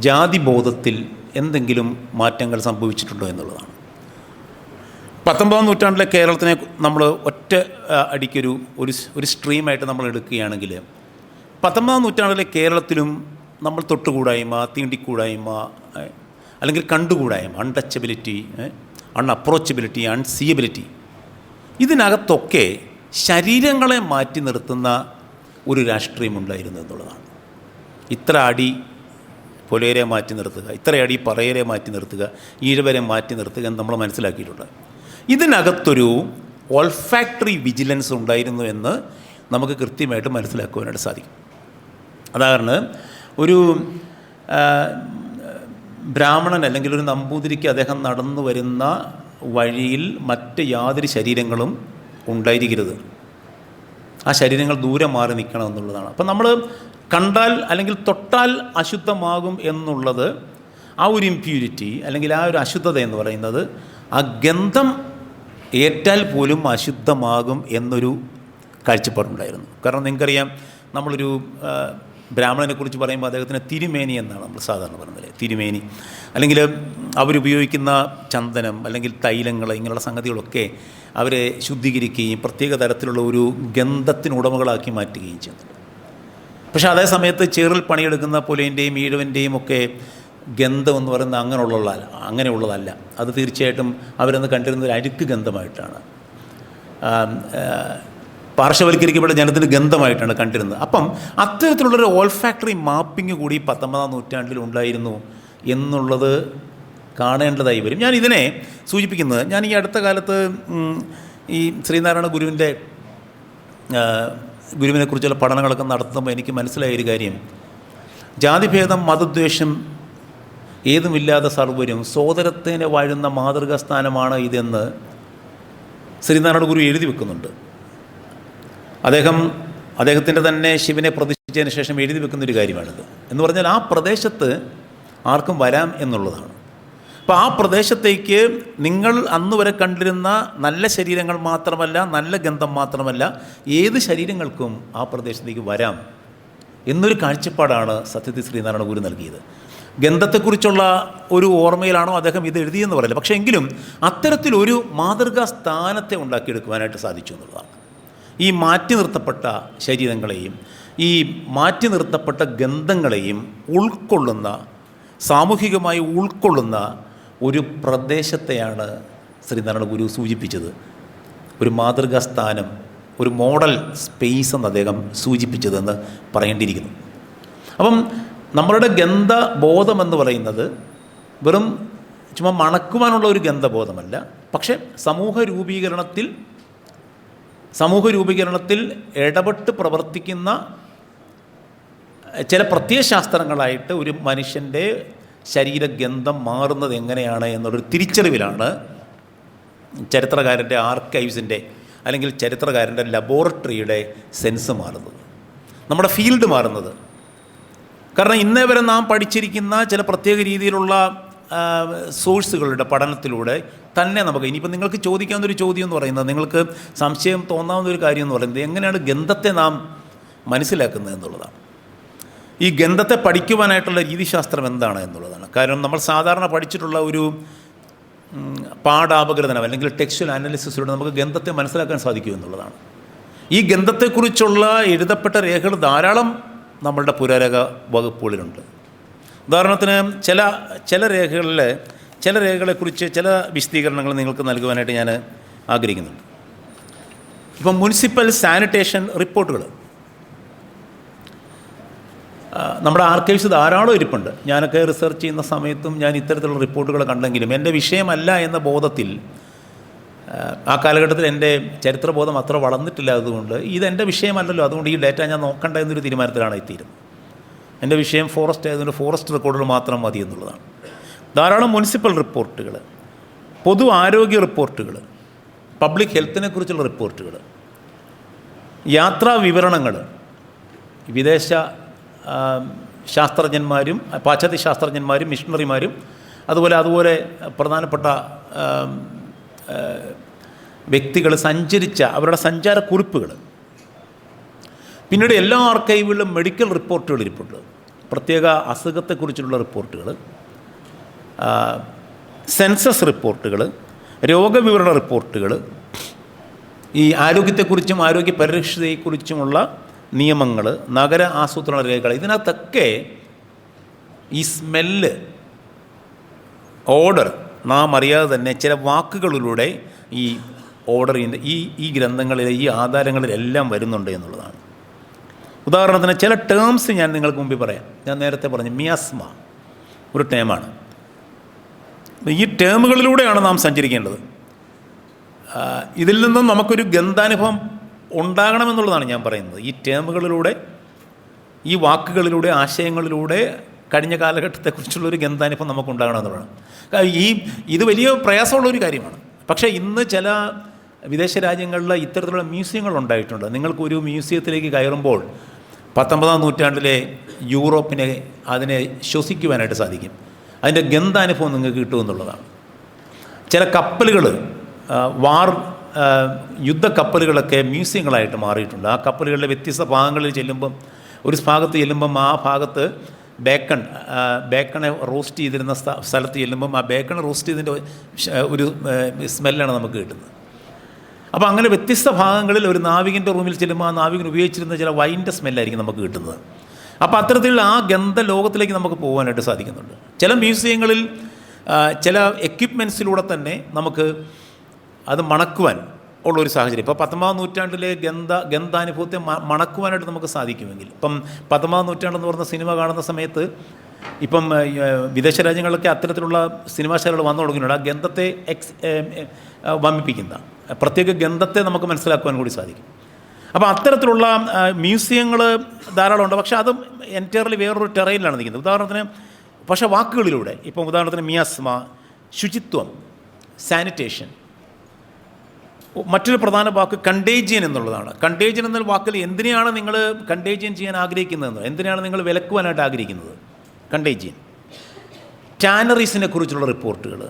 ജാതിബോധത്തിൽ എന്തെങ്കിലും മാറ്റങ്ങൾ സംഭവിച്ചിട്ടുണ്ടോ എന്നുള്ളതാണ്. 19ാം നൂറ്റാണ്ടിലെ കേരളത്തിനെ നമ്മൾ ഒറ്റ അടിക്കൊരു സ്ട്രീമായിട്ട് നമ്മൾ എടുക്കുകയാണെങ്കിൽ 19ാം നൂറ്റാണ്ടിലെ കേരളത്തിലും നമ്മൾ തൊട്ടുകൂടായ്മ, തീണ്ടിക്കൂടായ്മ, അല്ലെങ്കിൽ കണ്ടുകൂടായ്മ, അൺടച്ചബിലിറ്റി, അൺഅപ്രോച്ചബിലിറ്റി, അൺസിയബിലിറ്റി, ഇതിനകത്തൊക്കെ ശരീരങ്ങളെ മാറ്റി നിർത്തുന്ന ഒരു രാഷ്ട്രീയമുണ്ടായിരുന്നു എന്നുള്ളതാണ്. ഇത്ര അടി പുലയരെ മാറ്റി നിർത്തുക, ഇത്ര അടി പറയരെ മാറ്റി നിർത്തുക, ഈഴവരെ മാറ്റി നിർത്തുക എന്ന് നമ്മൾ മനസ്സിലാക്കിയിട്ടുണ്ട്. ഇതിനകത്തൊരു ഓൾഫാക്ടറി വിജിലൻസ് ഉണ്ടായിരുന്നു എന്ന് നമുക്ക് കൃത്യമായിട്ട് മനസ്സിലാക്കുവാനായിട്ട് സാധിക്കും. അതാണ് ഒരു ബ്രാഹ്മണൻ അല്ലെങ്കിൽ ഒരു നമ്പൂതിരിക്ക് അദ്ദേഹം നടന്നു വരുന്ന വഴിയിൽ മറ്റ് യാതൊരു ശരീരങ്ങളും ഉണ്ടായിരിക്കരുത്. ആ ശരീരങ്ങൾ ദൂരെ മാറി നിൽക്കണം എന്നുള്ളതാണ്. അപ്പം നമ്മൾ കണ്ടാൽ അല്ലെങ്കിൽ തൊട്ടാൽ അശുദ്ധമാകും എന്നുള്ളത്, ആ ഒരു ഇംപ്യൂരിറ്റി അല്ലെങ്കിൽ ആ ഒരു അശുദ്ധത എന്ന് പറയുന്നത്, ആ ഗന്ധം ഏറ്റാൽ പോലും അശുദ്ധമാകും എന്നൊരു കാഴ്ചപ്പാടുണ്ടായിരുന്നു. കാരണം നിങ്ങൾക്കറിയാം, നമ്മളൊരു ബ്രാഹ്മണനെക്കുറിച്ച് പറയുമ്പോൾ അദ്ദേഹത്തിന് തിരുമേനി എന്നാണ് നമ്മൾ സാധാരണ പറയുന്നത്. തിരുമേനി അല്ലെങ്കിൽ അവരുപയോഗിക്കുന്ന ചന്ദനം അല്ലെങ്കിൽ തൈലങ്ങൾ, ഇങ്ങനെയുള്ള സംഗതികളൊക്കെ അവരെ ശുദ്ധീകരിക്കുകയും പ്രത്യേക തരത്തിലുള്ള ഒരു ഗന്ധത്തിനുടമകളാക്കി മാറ്റുകയും ചെയ്യുന്നുണ്ട്. പക്ഷേ അതേ സമയത്ത് ചേറിൽ പണിയെടുക്കുന്ന പുലയൻ്റെയും ഈഴവൻ്റെയും ഒക്കെ ഗന്ധം എന്ന് പറയുന്നത് അങ്ങനെയുള്ളതല്ല. അത് തീർച്ചയായിട്ടും അവരന്ന് കണ്ടിരുന്ന ഒരു അഴുക്ക് ഗന്ധമായിട്ടാണ്, പാർശ്വവൽക്കരിക്കപ്പെട്ട ജനത്തിന് ഗന്ധമായിട്ടാണ് കണ്ടിരുന്നത്. അപ്പം അത്തരത്തിലുള്ളൊരു ഓൾഫാക്ടറി മാപ്പിംഗ് കൂടി 19ാം നൂറ്റാണ്ടിൽ ഉണ്ടായിരുന്നു എന്നുള്ളത് കാണേണ്ടതായി വരും. ഞാൻ ഇതിനെ സൂചിപ്പിക്കുന്നത്, ഞാൻ ഈ അടുത്ത കാലത്ത് ഈ ശ്രീനാരായണ ഗുരുവിനെക്കുറിച്ചുള്ള പഠനങ്ങളൊക്കെ നടത്തുമ്പോൾ എനിക്ക് മനസ്സിലായൊരു കാര്യം, ജാതിഭേദം, മതദ്വേഷം ഏതുമില്ലാതെ സർവ്വരും സോദരത്തിനെ വാഴുന്ന മാതൃകാസ്ഥാനമാണ് ഇതെന്ന് ശ്രീനാരായണ ഗുരു എഴുതി വെക്കുന്നുണ്ട്. അദ്ദേഹത്തിൻ്റെ തന്നെ ശിവനെ പ്രതിഷ്ഠിച്ചതിന് ശേഷം എഴുതി വെക്കുന്നൊരു കാര്യമാണിത്. എന്ന് പറഞ്ഞാൽ ആ പ്രദേശത്ത് ആർക്കും വരാം എന്നുള്ളതാണ്. അപ്പോൾ ആ പ്രദേശത്തേക്ക് നിങ്ങൾ അന്ന് വരെ കണ്ടിരുന്ന നല്ല ശരീരങ്ങൾ മാത്രമല്ല, നല്ല ഗന്ധം മാത്രമല്ല, ഏത് ശരീരങ്ങൾക്കും ആ പ്രദേശത്തേക്ക് വരാം എന്നൊരു കാഴ്ചപ്പാടാണ് സത്യത്തിൽ ശ്രീനാരായണ ഗുരു നൽകിയത്. ഗന്ധത്തെക്കുറിച്ചുള്ള ഒരു ഓർമ്മയിലാണോ അദ്ദേഹം ഇത് എഴുതിയെന്ന് പറയില്ല. പക്ഷേ എങ്കിലും അത്തരത്തിലൊരു മാതൃകാ സ്ഥാനത്തെ ഉണ്ടാക്കിയെടുക്കുവാനായിട്ട് സാധിച്ചു എന്നുള്ളതാണ്. ഈ മാറ്റി നിർത്തപ്പെട്ട ശരീരങ്ങളെയും ഈ മാറ്റി നിർത്തപ്പെട്ട ഗന്ധങ്ങളെയും ഉൾക്കൊള്ളുന്ന, സാമൂഹികമായി ഉൾക്കൊള്ളുന്ന ഒരു പ്രദേശത്തെയാണ് ശ്രീനാരായണ ഗുരു സൂചിപ്പിച്ചത്. ഒരു മാതൃകാ സ്ഥാനം, ഒരു മോഡൽ സ്പേസ് എന്ന് അദ്ദേഹം സൂചിപ്പിച്ചതെന്ന് പറയേണ്ടിയിരിക്കുന്നു. അപ്പം നമ്മളുടെ ഗന്ധബോധമെന്ന് പറയുന്നത് വെറും ചുമ്മാ മണക്കുവാനുള്ള ഒരു ഗന്ധബോധമല്ല, പക്ഷേ സമൂഹ രൂപീകരണത്തിൽ ഇടപെട്ട് പ്രവർത്തിക്കുന്ന ചില പ്രത്യയശാസ്ത്രങ്ങളായിട്ട് ഒരു മനുഷ്യൻ്റെ ശരീരഗന്ധം മാറുന്നത് എങ്ങനെയാണ് എന്നുള്ളൊരു തിരിച്ചറിവിലാണ് ചരിത്രകാരൻ്റെ ആർക്കൈവ്സിൻ്റെ അല്ലെങ്കിൽ ചരിത്രകാരൻ്റെ ലബോറട്ടറിയുടെ സെൻസ് മാറുന്നത്, നമ്മുടെ ഫീൽഡ് മാറുന്നത്. കാരണം ഇന്നേ വരെ നാം പഠിച്ചിരിക്കുന്ന ചില പ്രത്യേക രീതിയിലുള്ള സോഴ്സുകളുടെ പഠനത്തിലൂടെ തന്നെ നമുക്ക്, ഇനിയിപ്പോൾ നിങ്ങൾക്ക് ചോദിക്കാവുന്നൊരു ചോദ്യം എന്ന് പറയുന്നത്, നിങ്ങൾക്ക് സംശയം തോന്നാവുന്നൊരു കാര്യം എന്ന് പറയുന്നത് എങ്ങനെയാണ് ഗന്ധത്തെ നാം മനസ്സിലാക്കുന്നത് എന്നുള്ളതാണ്. ഈ ഗന്ധത്തെ പഠിക്കുവാനായിട്ടുള്ള രീതിശാസ്ത്രം എന്താണ് എന്നുള്ളതാണ്. കാരണം നമ്മൾ സാധാരണ പഠിച്ചിട്ടുള്ള ഒരു പാഠാപഗ്രഥനം അല്ലെങ്കിൽ ടെക്സ്ച്വൽ അനാലിസിസിലൂടെ നമുക്ക് ഗന്ധത്തെ മനസ്സിലാക്കാൻ സാധിക്കും എന്നുള്ളതാണ്. ഈ ഗന്ധത്തെക്കുറിച്ചുള്ള എഴുതപ്പെട്ട രേഖകൾ ധാരാളം നമ്മളുടെ പുരാരേഖ വകുപ്പുകളിലുണ്ട്. ഉദാഹരണത്തിന് ചില രേഖകളെക്കുറിച്ച് ചില വിശദീകരണങ്ങൾ നിങ്ങൾക്ക് നൽകുവാനായിട്ട് ഞാൻ ആഗ്രഹിക്കുന്നുണ്ട്. ഇപ്പം മുനിസിപ്പൽ സാനിറ്റേഷൻ റിപ്പോർട്ടുകൾ നമ്മുടെ ആർക്കൈവ്സ് ധാരാളം ഇരിപ്പുണ്ട്. ഞാനൊക്കെ റിസർച്ച് ചെയ്യുന്ന സമയത്തും ഞാൻ ഇത്തരത്തിലുള്ള റിപ്പോർട്ടുകൾ കണ്ടെങ്കിലും എൻ്റെ വിഷയമല്ല എന്ന ബോധത്തിൽ ആ കാലഘട്ടത്തിൽ എൻ്റെ ചരിത്രബോധം അത്ര വളർന്നിട്ടില്ലാത്തതുകൊണ്ട് ഇതെൻ്റെ വിഷയമല്ലല്ലോ, അതുകൊണ്ട് ഈ ഡേറ്റ ഞാൻ നോക്കണ്ട എന്നൊരു തീരുമാനത്തിലാണ് എത്തിയിരുന്നത്. എൻ്റെ വിഷയം ഫോറസ്റ്റ് ആയതുകൊണ്ട് ഫോറസ്റ്റ് റെക്കോർഡുകൾ മാത്രം മതി എന്നുള്ളതാണ്. ധാരാളം മുനിസിപ്പൽ റിപ്പോർട്ടുകൾ, പൊതു ആരോഗ്യ റിപ്പോർട്ടുകൾ, പബ്ലിക് ഹെൽത്തിനെ കുറിച്ചുള്ള റിപ്പോർട്ടുകൾ, യാത്രാ വിവരണങ്ങൾ, വിദേശ ശാസ്ത്രജ്ഞന്മാരും പാശ്ചാത്യ ശാസ്ത്രജ്ഞന്മാരും മിഷണറിമാരും അതുപോലെ പ്രധാനപ്പെട്ട വ്യക്തികൾ സഞ്ചരിച്ച അവരുടെ സഞ്ചാരക്കുറിപ്പുകൾ, പിന്നീട് എല്ലാ ആർക്കൈവുകളിലും മെഡിക്കൽ റിപ്പോർട്ടുകൾ ഇരിപ്പുണ്ട്, പ്രത്യേക അസുഖത്തെക്കുറിച്ചുള്ള റിപ്പോർട്ടുകൾ, സെൻസസ് റിപ്പോർട്ടുകൾ, രോഗവിവരണ റിപ്പോർട്ടുകൾ, ഈ ആരോഗ്യത്തെക്കുറിച്ചും ആരോഗ്യ പരിരക്ഷയെക്കുറിച്ചുമുള്ള നിയമങ്ങൾ, നഗര ആസൂത്രണ രേഖകൾ, ഇതിനകത്തൊക്കെ ഈ സ്മെല്ല്, ഓർഡർ നാം അറിയാതെ തന്നെ ചില വാക്കുകളിലൂടെ ഈ ഓർഡറിൻ്റെ ഈ ഗ്രന്ഥങ്ങളിലെ ഈ ആധാരങ്ങളിലെല്ലാം വരുന്നുണ്ട് എന്നുള്ളതാണ്. ഉദാഹരണത്തിന് ചില ടേംസ് ഞാൻ നിങ്ങൾക്ക് മുമ്പിൽ പറയാം. ഞാൻ നേരത്തെ പറഞ്ഞു മിയാസ്മ ഒരു ടേമാണ്. ഈ ടേമുകളിലൂടെയാണ് നാം സഞ്ചരിക്കേണ്ടത്. ഇതിൽ നിന്നും നമുക്കൊരു ഗന്ധാനുഭവം ഉണ്ടാകണമെന്നുള്ളതാണ് ഞാൻ പറയുന്നത്. ഈ ടേമുകളിലൂടെ, ഈ വാക്കുകളിലൂടെ, ആശയങ്ങളിലൂടെ കഴിഞ്ഞ കാലഘട്ടത്തെക്കുറിച്ചുള്ളൊരു ഗന്ധാനുഭവം നമുക്കുണ്ടാകണമെന്നുള്ളതാണ്. ഇത് വലിയ പ്രയാസമുള്ളൊരു കാര്യമാണ്. പക്ഷേ ഇന്ന് ചില വിദേശ രാജ്യങ്ങളിൽ ഇത്തരത്തിലുള്ള മ്യൂസിയങ്ങൾ ഉണ്ടായിട്ടുണ്ട്. നിങ്ങൾക്കൊരു മ്യൂസിയത്തിലേക്ക് കയറുമ്പോൾ 19-ാം നൂറ്റാണ്ടിലെ യൂറോപ്പിനെ അതിനെ ശ്വസിക്കുവാനായിട്ട് സാധിക്കും. അതിൻ്റെ ഗന്ധാനുഭവം നിങ്ങൾക്ക് കിട്ടുമെന്നുള്ളതാണ്. ചില കപ്പലുകൾ, യുദ്ധക്കപ്പലുകളൊക്കെ മ്യൂസിയങ്ങളായിട്ട് മാറിയിട്ടുണ്ട്. ആ കപ്പലുകളുടെ വ്യത്യസ്ത ഭാഗങ്ങളിൽ ചെല്ലുമ്പം, ഒരു ഭാഗത്ത് ചെല്ലുമ്പം ആ ഭാഗത്ത് ബേക്കണെ റോസ്റ്റ് ചെയ്തിരുന്ന സ്ഥലത്ത് ചെല്ലുമ്പം ആ ബേക്കണെ റോസ്റ്റ് ചെയ്തതിൻ്റെ ഒരു സ്മെല്ലാണ് നമുക്ക് കിട്ടുന്നത്. അപ്പോൾ അങ്ങനെ വ്യത്യസ്ത ഭാഗങ്ങളിൽ ഒരു നാവികൻ്റെ റൂമിൽ ചെല്ലുമ്പോൾ ആ നാവികൻ ഉപയോഗിച്ചിരുന്ന ചില വൈൻ്റെ സ്മെല്ലായിരിക്കും നമുക്ക് കിട്ടുന്നത്. അപ്പോൾ അത്തരത്തിലുള്ള ആ ഗന്ധ ലോകത്തിലേക്ക് നമുക്ക് പോകാനായിട്ട് സാധിക്കുന്നുണ്ട്. ചില മ്യൂസിയങ്ങളിൽ ചില എക്യുപ്മെൻസിലൂടെ തന്നെ നമുക്ക് അത് മണക്കുവാൻ ഉള്ളൊരു സാഹചര്യം. ഇപ്പോൾ 19-ാം നൂറ്റാണ്ടിലെ ഗന്ധാനുഭവത്തെ മണക്കുവാനായിട്ട് നമുക്ക് സാധിക്കുമെങ്കിൽ, ഇപ്പം 19-ാം നൂറ്റാണ്ടെന്ന് പറഞ്ഞ സിനിമ കാണുന്ന സമയത്ത് ഇപ്പം വിദേശ രാജ്യങ്ങളിലൊക്കെ അത്തരത്തിലുള്ള സിനിമാശാലകൾ വന്നു തുടങ്ങിയിട്ടുണ്ട്. ആ ഗന്ധത്തെ വമിപ്പിക്കുന്ന പ്രത്യേക ഗന്ധത്തെ നമുക്ക് മനസ്സിലാക്കുവാൻ കൂടി സാധിക്കും. അപ്പോൾ അത്തരത്തിലുള്ള മ്യൂസിയങ്ങൾ ധാരാളമുണ്ട്. പക്ഷേ അത് എൻറ്റയർലി വേറൊരു ടെറയിലാണ് നിൽക്കുന്നത്. ഉദാഹരണത്തിന് പക്ഷേ വാക്കുകളിലൂടെ, ഇപ്പം ഉദാഹരണത്തിന് മിയാസ്മ, ശുചിത്വം, സാനിറ്റേഷൻ. മറ്റൊരു പ്രധാന വാക്ക് കണ്ടേജിയൻ എന്നുള്ളതാണ്. കണ്ടേജിയൻ എന്ന വാക്കിൽ എന്തിനെയാണ് നിങ്ങൾ കണ്ടേജിയൻ ചെയ്യാൻ ആഗ്രഹിക്കുന്നതെന്ന്, എന്തിനാണ് നിങ്ങൾ വിലക്കുവാനായിട്ട് ആഗ്രഹിക്കുന്നത്? കണ്ടേജിയൻ. ടാനറീസിനെ കുറിച്ചുള്ള റിപ്പോർട്ടുകൾ,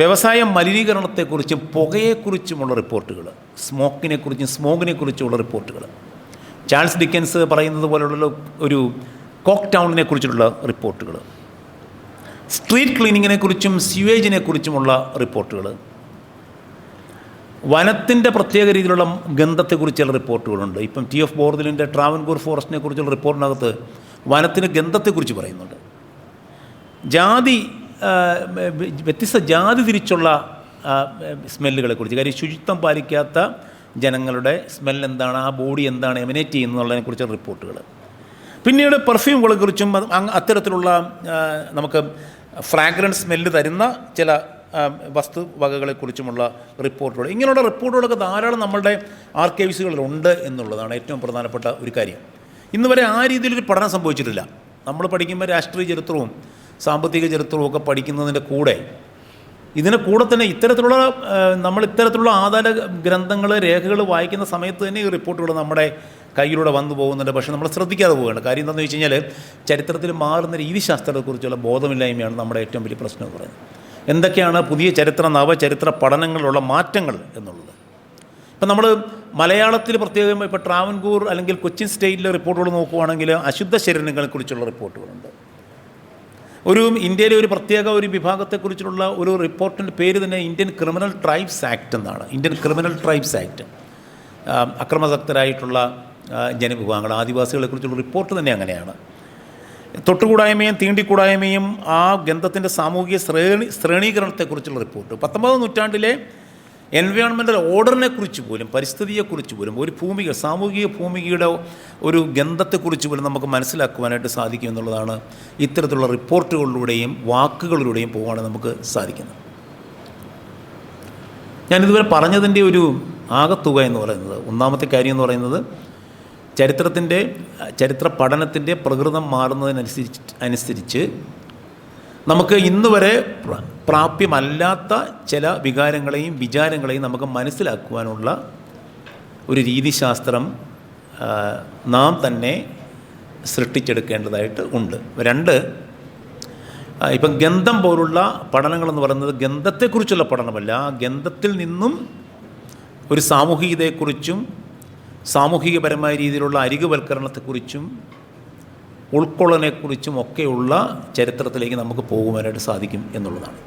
വ്യവസായ മലിനീകരണത്തെക്കുറിച്ചും പുകയെക്കുറിച്ചുമുള്ള റിപ്പോർട്ടുകൾ, സ്മോഗിനെക്കുറിച്ചുള്ള റിപ്പോർട്ടുകൾ, ചാൾസ് ഡിക്കൻസ് പറയുന്നത് പോലുള്ള ഒരു കോക്ക് ടൗണിനെ കുറിച്ചുള്ള റിപ്പോർട്ടുകൾ, സ്ട്രീറ്റ് ക്ലീനിങ്ങിനെക്കുറിച്ചും സ്യൂവേജിനെക്കുറിച്ചുമുള്ള റിപ്പോർട്ടുകൾ, വനത്തിൻ്റെ പ്രത്യേക രീതിയിലുള്ള ഗന്ധത്തെക്കുറിച്ചുള്ള റിപ്പോർട്ടുകളുണ്ട്. ഇപ്പം ടി എഫ് ബോർദിലിൻ്റെ ട്രാവൻകൂർ ഫോറസ്റ്റിനെ കുറിച്ചുള്ള റിപ്പോർട്ടിനകത്ത് വനത്തിന് ഗന്ധത്തെക്കുറിച്ച് പറയുന്നുണ്ട്. വ്യത്യസ്ത ജാതി തിരിച്ചുള്ള സ്മെല്ലുകളെക്കുറിച്ച്, കാര്യം ശുചിത്വം പാലിക്കാത്ത ജനങ്ങളുടെ സ്മെൽ എന്താണ്, ആ ബോഡി എന്താണ് എമിനേറ്റ് ചെയ്യുന്നതിനെക്കുറിച്ചുള്ള റിപ്പോർട്ടുകൾ. പിന്നീട് പെർഫ്യൂമുകളെക്കുറിച്ചും അത്തരത്തിലുള്ള നമുക്ക് ഫ്രാഗ്രൻസ് സ്മെല്ല് തരുന്ന ചില വസ്തുവകകളെക്കുറിച്ചുമുള്ള റിപ്പോർട്ടുകൾ. ഇങ്ങനെയുള്ള റിപ്പോർട്ടുകളൊക്കെ ധാരാളം നമ്മളുടെ ആർക്കൈവ്സുകളിലുണ്ട് എന്നുള്ളതാണ് ഏറ്റവും പ്രധാനപ്പെട്ട ഒരു കാര്യം. ഇന്ന് വരെ ആ രീതിയിലൊരു പഠനം സംഭവിച്ചിട്ടില്ല. നമ്മൾ പഠിക്കുമ്പോൾ രാഷ്ട്രീയ ചരിത്രവും സാമ്പത്തിക ചരിത്രവും ഒക്കെ പഠിക്കുന്നതിൻ്റെ കൂടെ ഇതിനെ കൂടെ തന്നെ ഇത്തരത്തിലുള്ള ആധാര ഗ്രന്ഥങ്ങൾ, രേഖകൾ വായിക്കുന്ന സമയത്ത് തന്നെ ഈ റിപ്പോർട്ടുകൾ നമ്മുടെ കയ്യിലൂടെ വന്നു പോകുന്നുണ്ട്. പക്ഷേ നമ്മൾ ശ്രദ്ധിക്കാതെ പോവുകയാണ്. കാര്യം എന്താണെന്ന് വെച്ച് കഴിഞ്ഞാൽ ചരിത്രത്തിൽ മാറുന്ന രീതിശാസ്ത്രത്തെക്കുറിച്ചുള്ള ബോധമില്ലായ്മയാണ് നമ്മുടെ ഏറ്റവും വലിയ പ്രശ്നം എന്ന് പറയുന്നത്. എന്തൊക്കെയാണ് പുതിയ നവചരിത്ര പഠനങ്ങളിലുള്ള മാറ്റങ്ങൾ എന്നുള്ളത്. ഇപ്പം നമ്മൾ മലയാളത്തിൽ പ്രത്യേകം ഇപ്പോൾ ട്രാവൻകൂർ അല്ലെങ്കിൽ കൊച്ചിൻ സ്റ്റേറ്റിലെ റിപ്പോർട്ടുകൾ നോക്കുകയാണെങ്കിൽ അശുദ്ധ ശരീരങ്ങളെക്കുറിച്ചുള്ള റിപ്പോർട്ടുകളുണ്ട്. ഇന്ത്യയിലെ ഒരു പ്രത്യേക വിഭാഗത്തെക്കുറിച്ചുള്ള ഒരു റിപ്പോർട്ടിൻ്റെ പേര് തന്നെ ഇന്ത്യൻ ക്രിമിനൽ ട്രൈബ്സ് ആക്ട് എന്നാണ്. ഇന്ത്യൻ ക്രിമിനൽ ട്രൈബ്സ് ആക്ട് അക്രമാസക്തരായിട്ടുള്ള ജനവിഭാഗങ്ങൾ, ആദിവാസികളെക്കുറിച്ചുള്ള റിപ്പോർട്ട് തന്നെ അങ്ങനെയാണ്. തൊട്ടുകൂടായ്മയും തീണ്ടിക്കൂടായ്മയും ആ ഗന്ധത്തിൻ്റെ സാമൂഹിക ശ്രേണീകരണത്തെക്കുറിച്ചുള്ള റിപ്പോർട്ട്, 19ാം നൂറ്റാണ്ടിലെ എൻവയോൺമെൻ്റൽ ഓർഡറിനെക്കുറിച്ച് പോലും, പരിസ്ഥിതിയെക്കുറിച്ച് പോലും, ഒരു സാമൂഹിക ഭൂമികയുടെ ഒരു ഗന്ധത്തെക്കുറിച്ച് പോലും നമുക്ക് മനസ്സിലാക്കുവാനായിട്ട് സാധിക്കും എന്നുള്ളതാണ് ഇത്തരത്തിലുള്ള റിപ്പോർട്ടുകളിലൂടെയും വാക്കുകളിലൂടെയും പോകാനാണ് നമുക്ക് സാധിക്കുന്നത്. ഞാനിതുവരെ പറഞ്ഞതിൻ്റെ ഒരു ആകത്തുക എന്ന് പറയുന്നത്, ഒന്നാമത്തെ കാര്യം എന്ന് പറയുന്നത് ചരിത്ര പഠനത്തിൻ്റെ പ്രകൃതം മാറുന്നതിനനുസരിച്ച് നമുക്ക് ഇന്ന് വരെ പ്രാപ്യമല്ലാത്ത ചില വികാരങ്ങളെയും വിചാരങ്ങളെയും നമുക്ക് മനസ്സിലാക്കുവാനുള്ള ഒരു രീതിശാസ്ത്രം നാം തന്നെ സൃഷ്ടിച്ചെടുക്കേണ്ടതായിട്ട് ഉണ്ട്. 2, ഇപ്പം ഗന്ധം പോലുള്ള പഠനങ്ങളെന്ന് പറയുന്നത് ഗന്ധത്തെക്കുറിച്ചുള്ള പഠനമല്ല, ഗന്ധത്തിൽ നിന്നും ഒരു സാമൂഹികതയെക്കുറിച്ചും സാമൂഹികപരമായ രീതിയിലുള്ള അരികുവൽക്കരണത്തെക്കുറിച്ചും ഉൾക്കൊള്ളലിനെക്കുറിച്ചും ഒക്കെയുള്ള ചരിത്രത്തിലേക്ക് നമുക്ക് പോകുവാനായിട്ട് സാധിക്കും എന്നുള്ളതാണ്.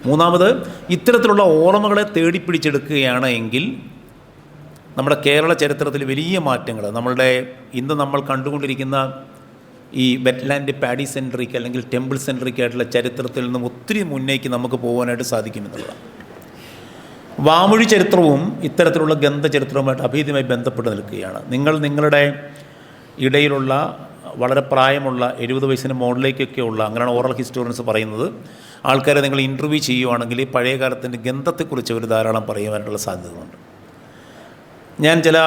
3, ഇത്തരത്തിലുള്ള ഓർമ്മകളെ തേടിപ്പിടിച്ചെടുക്കുകയാണ് എങ്കിൽ നമ്മുടെ കേരള ചരിത്രത്തിൽ വലിയ മാറ്റങ്ങൾ, ഇന്ന് നമ്മൾ കണ്ടുകൊണ്ടിരിക്കുന്ന ഈ വെറ്റ്ലാൻഡ് പാഡി സെൻട്രിക് അല്ലെങ്കിൽ ടെമ്പിൾ സെൻട്രിക് ആയിട്ടുള്ള ചരിത്രത്തിൽ നിന്നും ഒത്തിരി മുന്നേക്ക് നമുക്ക് പോകാനായിട്ട് സാധിക്കുമെന്നുള്ളതാണ്. വാമൊഴി ചരിത്രവും ഇത്തരത്തിലുള്ള ഗന്ധചരിത്രവുമായിട്ട് അഭേദ്യമായി ബന്ധപ്പെട്ട് നിൽക്കുകയാണ്. നിങ്ങളുടെ ഇടയിലുള്ള വളരെ പ്രായമുള്ള 70 വയസ്സിന് മുകളിലേക്കൊക്കെയുള്ള, അങ്ങനെയാണ് ഓറൽ ഹിസ്റ്റോറിയൻസ് പറയുന്നത്, ആൾക്കാരെ നിങ്ങൾ ഇൻ്റർവ്യൂ ചെയ്യുകയാണെങ്കിൽ പഴയ കാലത്തിൻ്റെ ഗന്ധത്തെക്കുറിച്ച് അവർ ധാരാളം പറയുവാനായിട്ടുള്ള സാധ്യതകളുണ്ട്. ഞാൻ ചില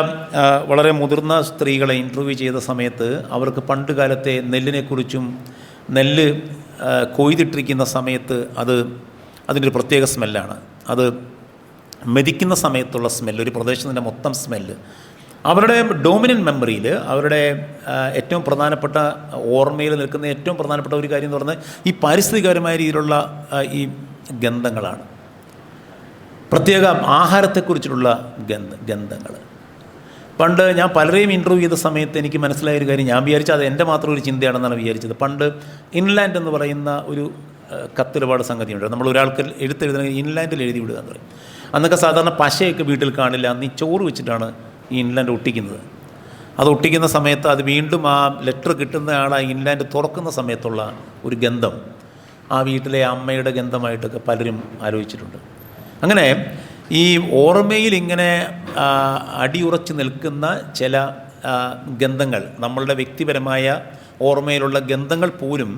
വളരെ മുതിർന്ന സ്ത്രീകളെ ഇൻ്റർവ്യൂ ചെയ്ത സമയത്ത് അവർക്ക് പണ്ട് കാലത്തെ നെല്ലിനെക്കുറിച്ചും, നെല്ല് കൊയ്തിട്ടിരിക്കുന്ന സമയത്ത് അതിൻ്റെ ഒരു പ്രത്യേക സ്മെല്ലാണ്, അത് മെതിക്കുന്ന സമയത്തുള്ള സ്മെല്ല്, ഒരു പ്രദേശത്തിൻ്റെ മൊത്തം സ്മെല്ല്, അവരുടെ ഡോമിനൻ്റ് മെമ്മറിയിൽ, അവരുടെ ഏറ്റവും പ്രധാനപ്പെട്ട ഓർമ്മയിൽ നിൽക്കുന്ന ഏറ്റവും പ്രധാനപ്പെട്ട ഒരു കാര്യം എന്ന് പറഞ്ഞാൽ ഈ പാരിസ്ഥിതികപരമായ രീതിയിലുള്ള ഈ ഗന്ധങ്ങളാണ്. പ്രത്യേക ആഹാരത്തെക്കുറിച്ചുള്ള ഗന്ധങ്ങൾ. പണ്ട് ഞാൻ പലരെയും ഇൻ്റർവ്യൂ ചെയ്ത സമയത്ത് എനിക്ക് മനസ്സിലായൊരു കാര്യം, ഞാൻ വിചാരിച്ചത് അത് എൻ്റെ മാത്രം ഒരു ചിന്തയാണെന്നാണ് വിചാരിച്ചത്. പണ്ട് ഇൻലാൻഡ് എന്ന് പറയുന്ന ഒരു കത്തൊരുപാട് സംഗതിയുണ്ട്. നമ്മൾ ഒരാൾക്ക് എഴുതണമെങ്കിൽ ഇൻലാൻഡിൽ എഴുതി വിടുക എന്ന് പറയും. അന്നൊക്കെ സാധാരണ പശയൊക്കെ വീട്ടിൽ കാണില്ല, അന്ന് ഈ ചോറ് വെച്ചിട്ടാണ് ഈ ഇൻലാൻഡ് ഒട്ടിക്കുന്നത്. അത് ഒട്ടിക്കുന്ന സമയത്ത് അത് വീണ്ടും ആ ലെറ്റർ കിട്ടുന്ന ആൾ ആ ഇൻലാൻഡ് തുറക്കുന്ന സമയത്തുള്ള ഒരു ഗന്ധം ആ വീട്ടിലെ അമ്മയുടെ ഗന്ധമായിട്ടൊക്കെ പലരും ആലോചിച്ചിട്ടുണ്ട്. അങ്ങനെ ഈ ഓർമ്മയിൽ ഇങ്ങനെ അടിയുറച്ച് നിൽക്കുന്ന ചില ഗന്ധങ്ങൾ, നമ്മളുടെ വ്യക്തിപരമായ ഓർമ്മയിലുള്ള ഗന്ധങ്ങൾ പോലും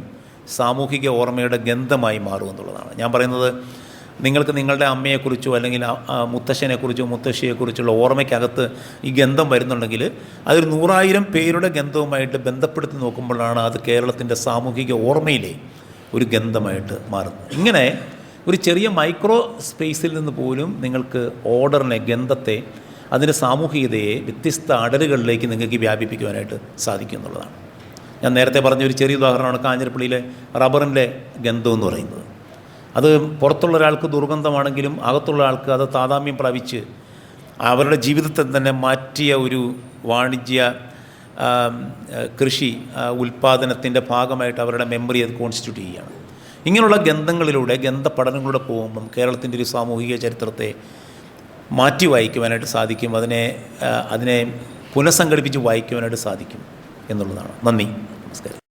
സാമൂഹിക ഓർമ്മയുടെ ഗന്ധമായി മാറും എന്നുള്ളതാണ് ഞാൻ പറയുന്നത്. നിങ്ങൾക്ക് നിങ്ങളുടെ അമ്മയെക്കുറിച്ചോ അല്ലെങ്കിൽ മുത്തശ്ശനെക്കുറിച്ചോ മുത്തശ്ശിയെക്കുറിച്ചുള്ള ഓർമ്മയ്ക്കകത്ത് ഈ ഗന്ധം വരുന്നുണ്ടെങ്കിൽ അതൊരു 100,000 പേരുടെ ഗന്ധവുമായിട്ട് ബന്ധപ്പെടുത്തി നോക്കുമ്പോഴാണ് അത് കേരളത്തിൻ്റെ സാമൂഹിക ഓർമ്മയിലെ ഒരു ഗന്ധമായിട്ട് മാറുന്നത്. ഇങ്ങനെ ഒരു ചെറിയ മൈക്രോ സ്പേസിൽ നിന്ന് പോലും നിങ്ങൾക്ക് ഓർഡറിനെ, ഗന്ധത്തെ, അതിൻ്റെ സാമൂഹികതയെ വ്യത്യസ്ത അടരുകളിലേക്ക് നിങ്ങൾക്ക് വ്യാപിപ്പിക്കുവാനായിട്ട് സാധിക്കും എന്നുള്ളതാണ്. ഞാൻ നേരത്തെ പറഞ്ഞ ഒരു ചെറിയ ഉദാഹരണമാണ് കാഞ്ഞിരപ്പള്ളിയിലെ റബ്ബറിൻ്റെ ഗന്ധം എന്ന് പറയുന്നത്. അത് പുറത്തുള്ള ഒരാൾക്ക് ദുർഗന്ധമാണെങ്കിലും അകത്തുള്ള ആൾക്ക് അത് താതാമ്യം പ്രാപിച്ച് അവരുടെ ജീവിതത്തെ തന്നെ മാറ്റിയ ഒരു വാണിജ്യ കൃഷി ഉൽപ്പാദനത്തിൻ്റെ ഭാഗമായിട്ട് അവരുടെ മെമ്മറി അത് കോൺസ്റ്റിറ്റ്യൂട്ട് ചെയ്യുകയാണ്. ഇങ്ങനെയുള്ള ഗന്ധങ്ങളിലൂടെ ഗന്ധപഠനങ്ങളിലൂടെ പോകുമ്പം കേരളത്തിൻ്റെ ഒരു സാമൂഹിക ചരിത്രത്തെ മാറ്റി വായിക്കുവാനായിട്ട് സാധിക്കും, അതിനെ പുനഃസംഘടിപ്പിച്ച് വായിക്കുവാനായിട്ട് സാധിക്കും എന്നുള്ളതാണ്. നന്ദി, നമസ്കാരം.